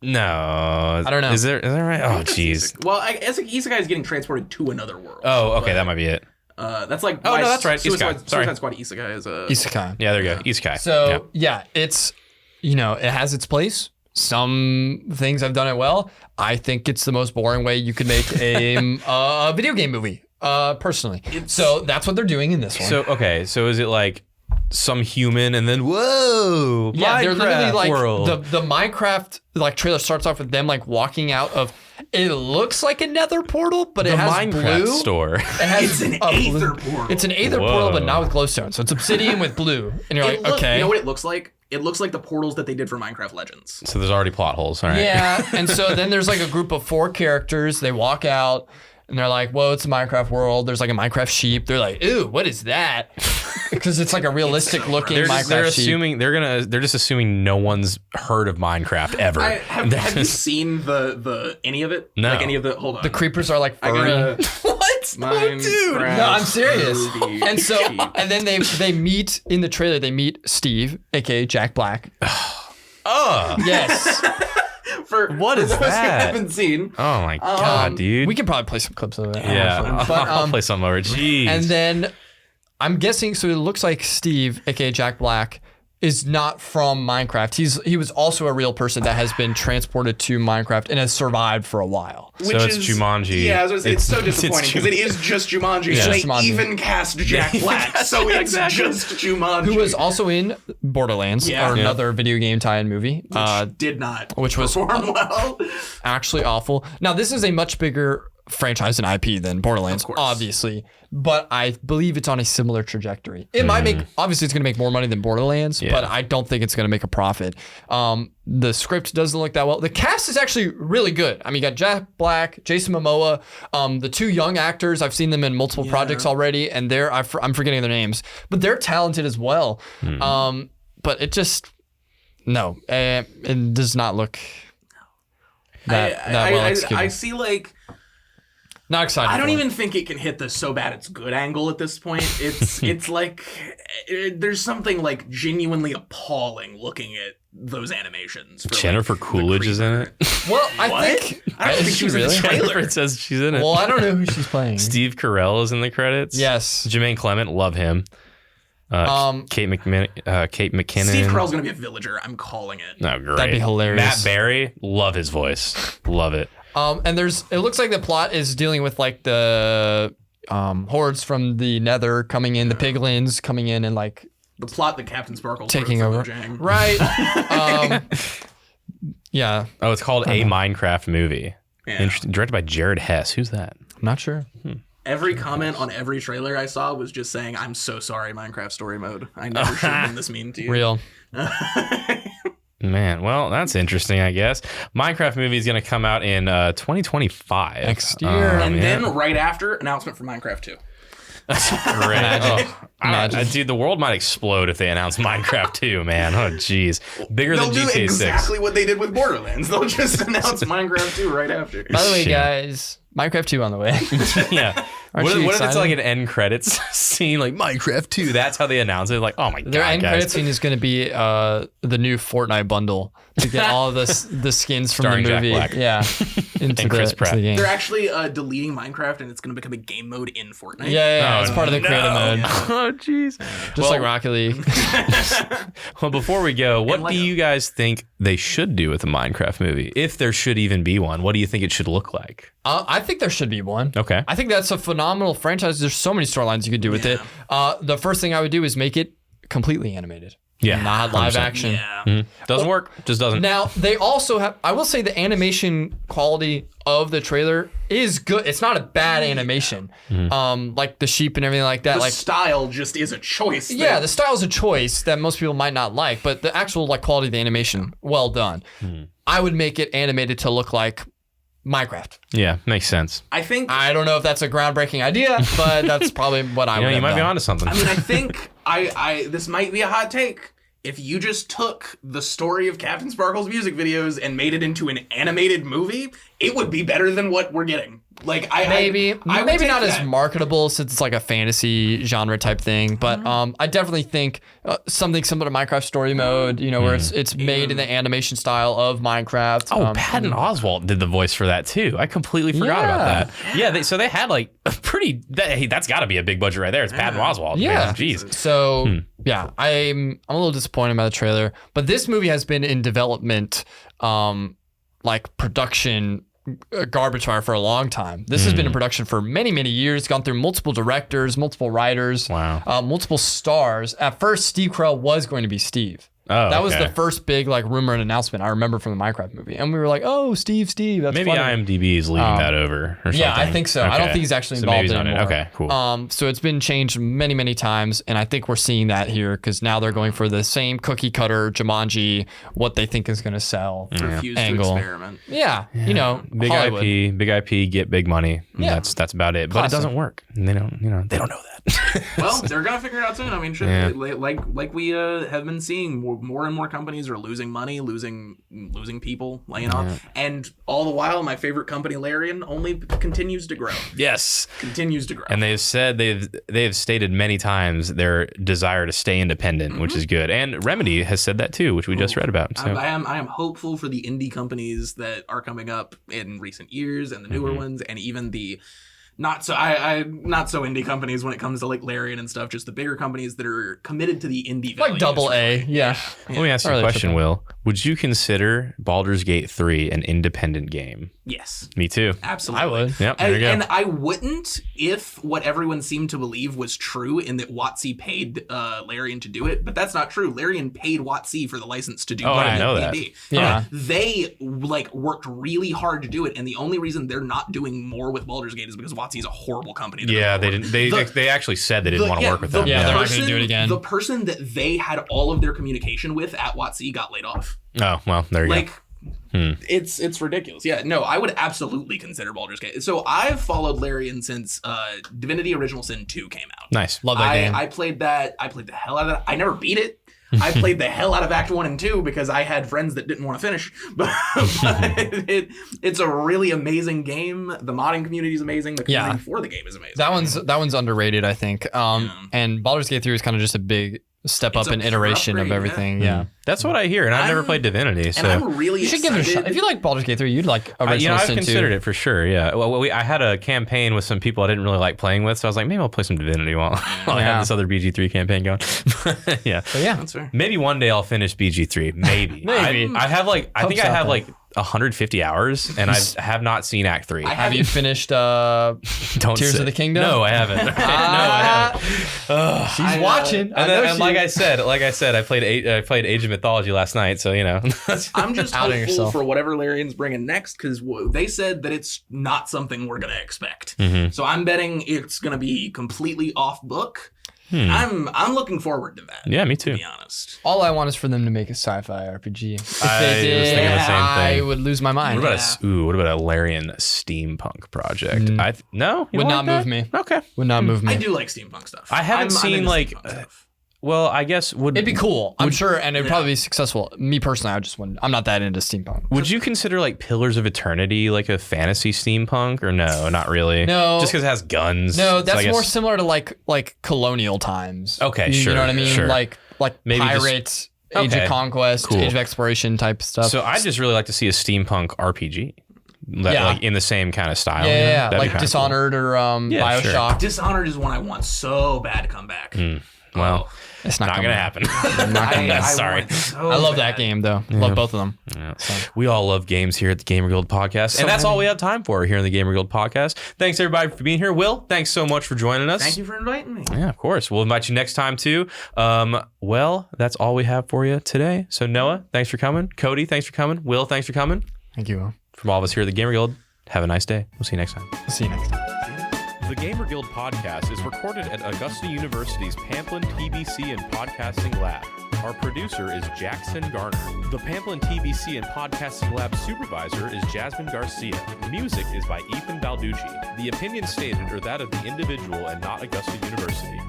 No, I don't know. Is there right? Oh, jeez. Well, Isekai is getting transported to another world. Oh, okay, that might be it. That's like. Oh, no, that's right. Suicide Isekai. Squad Isekai is a. Isekai. Yeah, there you go. Isekai. So yeah, it's it has its place. Some things have done it well. I think it's the most boring way you could make a video game movie. Personally, so that's what they're doing in this one. So is it like some human and then whoa? Yeah, they're literally like world. the Minecraft like trailer starts off with them like walking out of. It looks like a Nether portal, but it has Minecraft blue. store. It's an Aether portal. It's an Aether portal, but not with glowstone. So it's obsidian with blue, and you're okay. You know what it looks like? It looks like the portals that they did for Minecraft Legends. So there's already plot holes. All right. Yeah, and so then there's like a group of 4 characters. They walk out. And they're like, whoa, it's a Minecraft world. There's like a Minecraft sheep. They're like, ooh, what is that? Because it's like a realistic looking Minecraft sheep. They're just assuming no one's heard of Minecraft ever. Have you seen the any of it? No. Like any of the hold on. The creepers are like furry. What? Oh, dude. No, I'm serious. And so and then they meet in the trailer, they meet Steve, aka Jack Black. Yes. What is that? I haven't seen. Oh my god, dude. We can probably play some clips of it. Yeah, I'll play some over. Jeez. And then I'm guessing, so it looks like Steve, aka Jack Black, is not from Minecraft. He was also a real person that has been transported to Minecraft and has survived for a while. So it's Jumanji. Yeah, it's so disappointing because it is just Jumanji. It's just they Jumanji. even cast Jack Black, so it's just Jumanji. Who was also in Borderlands, or another video game tie-in movie. Which was perform well. Actually awful. Now, this is a much bigger franchise and IP than Borderlands, obviously, but I believe it's on a similar trajectory. It might make, obviously it's going to make more money than Borderlands, but I don't think it's going to make a profit. The script doesn't look that well. The cast is actually really good. I mean, you got Jack Black, Jason Momoa, the 2 young actors. I've seen them in multiple projects already, and I'm forgetting their names, but they're talented as well. But it just, it does not look that well executed. I see like. Not excited. I don't even think it can hit the so bad it's good angle at this point. It's like there's something like genuinely appalling looking at those animations. Jennifer Coolidge is in it. Well, I think she was really? in the trailer. It says she's in it. Well, I don't know who she's playing. Steve Carell is in the credits. Yes. Jermaine Clement, love him. Kate McKinnon. Steve Carell's gonna be a villager. I'm calling it. Oh, great. That'd be hilarious. Matt Berry, love his voice. Love it. And it looks like the plot is dealing with like the hordes from the Nether coming in, the piglins coming in and like The plot that Captain Sparkle taking over. Mojang. Right. Yeah. Oh, it's called A Minecraft Movie. Yeah. Interesting. Directed by Jared Hess. Who's that? I'm not sure. Every comment on every trailer I saw was just saying, "I'm so sorry, Minecraft Story Mode. I never should have been this mean to you." Real. Man, well, that's interesting, I guess. Minecraft movie is going to come out in 2025. Next year. And then right after, announcement for Minecraft 2. Great. Imagine. Dude, the world might explode if they announce Minecraft 2, man. Oh, jeez. Bigger They'll than GTA 6. do exactly what they did with Borderlands. They'll just announce Minecraft 2 right after. By the way, guys, Minecraft 2 on the way. Yeah. What if it's like an end credits scene, like Minecraft 2? That's how they announce it. Like, oh my god, Their end guys. credit scene is going to be the new Fortnite bundle to get all the skins from Starring the Jack movie. Black. Yeah, into Chris Pratt. the game. They're actually deleting Minecraft and it's going to become a game mode in Fortnite. Yeah, Oh, it's part of the creative mode. Oh, jeez. Just like Rocket League. Well, before we go, what Lego. do you guys think they should do with a Minecraft movie? If there should even be one, what do you think it should look like? I think there should be one. Okay. I think that's a phenomenal franchise. There's so many storylines you could do with it. The first thing I would do is make it completely animated. Yeah. Not live 100%. action. Yeah. Doesn't work. Just doesn't. Now, they also have, I will say the animation quality of the trailer is good. It's not a bad animation. Like the sheep and everything like that. The Like, style just is a choice. yeah, the style's a choice that most people might not like, but the actual like quality of the animation, well done. I would make it animated to look like Minecraft. Yeah, makes sense. I think I don't know if that's a groundbreaking idea, but that's probably what I would You have might be done. onto something. I mean, I think this might be a hot take. If you just took the story of Captain Sparkle's music videos and made it into an animated movie, it would be better than what we're getting. Like Maybe I would maybe take not that. as marketable since it's like a fantasy genre type thing, but I definitely think something similar to Minecraft Story Mode, you know, where it's made in the animation style of Minecraft. Oh, Patton Oswalt did the voice for that too. I completely forgot about that. Yeah, so they had like a pretty. That's got to be a big budget right there. It's Patton Oswalt. Yeah. man. Jeez. So yeah, I'm a little disappointed by the trailer, but this movie has been in development, like production garbage fire for a long time. This has been in production for many, many years, gone through multiple directors, multiple writers, multiple stars. At first, Steve Carell was going to be Steve. Oh, that was okay. the first big like rumor and announcement I remember from the Minecraft movie, and we were like, "Oh, Steve, that's Maybe funny." IMDb is leading that over or something. Yeah, I think so. I don't Okay. think he's actually So involved maybe he's not in it. anymore. Okay, cool. So it's been changed many, many times, and I think we're seeing that here because now they're going for the same cookie cutter Jumanji, what they think is going to sell. Refuse to Angle. experiment. Yeah, you know, Big Hollywood. big IP, get big money. Yeah. That's about it. But Classic. it doesn't work. And they don't know that. Well, they're gonna figure it out soon. I mean, shit, Yeah. like we have been seeing, more and more companies are losing money, losing people, laying off, and all the while, my favorite company, Larian, only continues to grow. Yes. Continues to grow. And they've said they've stated many times their desire to stay independent, which is good. And Remedy has said that too, which we just read about. So I am hopeful for the indie companies that are coming up in recent years and the newer ones, and even the not so indie companies when it comes to like Larian and stuff. Just the bigger companies that are committed to the indie like values. double A. Yeah. let me ask you a Or they question, triple. Will. Would you consider Baldur's Gate 3 an independent game? Yes, Me too. absolutely. I would. Yep, there you go. And I wouldn't if what everyone seemed to believe was true in that WotC paid Larian to do it, but that's not true. Larian paid WotC for the license to do Oh, I didn't know that. D&D. Yeah. They like worked really hard to do it, and the only reason they're not doing more with Baldur's Gate is because WotC is a horrible company. to Yeah, move they forward. didn't. They actually said they didn't want to work with them. Yeah, they're not gonna person- do it again. The person that they had all of their communication with at WotC got laid off. Oh well, there you Like, go. it's ridiculous. Yeah, no, I would absolutely consider Baldur's Gate. So I've followed Larian since Divinity Original Sin 2 came out. Nice. Love that game. I played that. I played the hell out of that. I never beat it. I played the hell out of Act 1 and 2 because I had friends that didn't want to finish. But it's a really amazing game. The modding community is amazing. The community for the game is amazing. That one's underrated, I think. And Baldur's Gate 3 is kind of just a big step up in iteration of everything. Yeah. That's what I hear, and I've never played Divinity, so and I'm really you should excited. give it a shot. If you like Baldur's Gate 3, you'd like Original Sin 2. I've considered it for sure. Yeah, well, I had a campaign with some people I didn't really like playing with, so I was like, maybe I'll play some Divinity while I have this other BG3 campaign going. Yeah, but yeah, that's fair. Maybe one day I'll finish BG3. Maybe. I have like I think I have like 150 hours, and I have not seen Act 3. Have you finished Tears of the Kingdom? No, I haven't. No, I haven't. She's watching. And like I said, I played Age of Mythology last night, so you know. I'm just hopeful for whatever Larian's bringing next, because they said that it's not something we're gonna expect. So I'm betting it's gonna be completely off book. I'm looking forward to that. Yeah, me too. To be honest, all I want is for them to make a sci-fi RPG. If I they did, was thinking the same thing. I would lose my mind. What about a Larian steampunk project? No, would not move me. Okay, would not move me. I do like steampunk stuff. I haven't seen like. Well, I guess it'd be cool. I'm sure, and it'd probably be successful. Me personally, I just wouldn't. I'm not that into steampunk. Would you consider like Pillars of Eternity like a fantasy steampunk, or no, not really? No, just because it has guns. No, that's more similar to like colonial times. Okay, sure. You know what I mean? Sure. Like maybe pirates, Age of Conquest, Age of Exploration type stuff. So I just really like to see a steampunk RPG. Like in the same kind of style. Yeah, like Dishonored or Bioshock. Sure. Dishonored is one I want so bad to come back. Well, it's not gonna happen. Sorry. I love that game though. Love both of them. Yeah. So. We all love games here at the Gamer Guild Podcast, and that's all we have time for here in the Gamer Guild Podcast. Thanks everybody for being here. Will, thanks so much for joining us. Thank you for inviting me. Yeah, of course. We'll invite you next time too. Well, that's all we have for you today. So Noah, thanks for coming. Cody, thanks for coming. Will, thanks for coming. Thank you, Will. From all of us here at the Gamer Guild, have a nice day. We'll see you next time. See you next time. The Gamer Guild podcast is recorded at Augusta University's Pamplin TBC and Podcasting Lab. Our producer is Jackson Garner. The Pamplin TBC and Podcasting Lab supervisor is Jasmine Garcia. Music is by Ethan Balducci. The opinions stated are that of the individual and not Augusta University.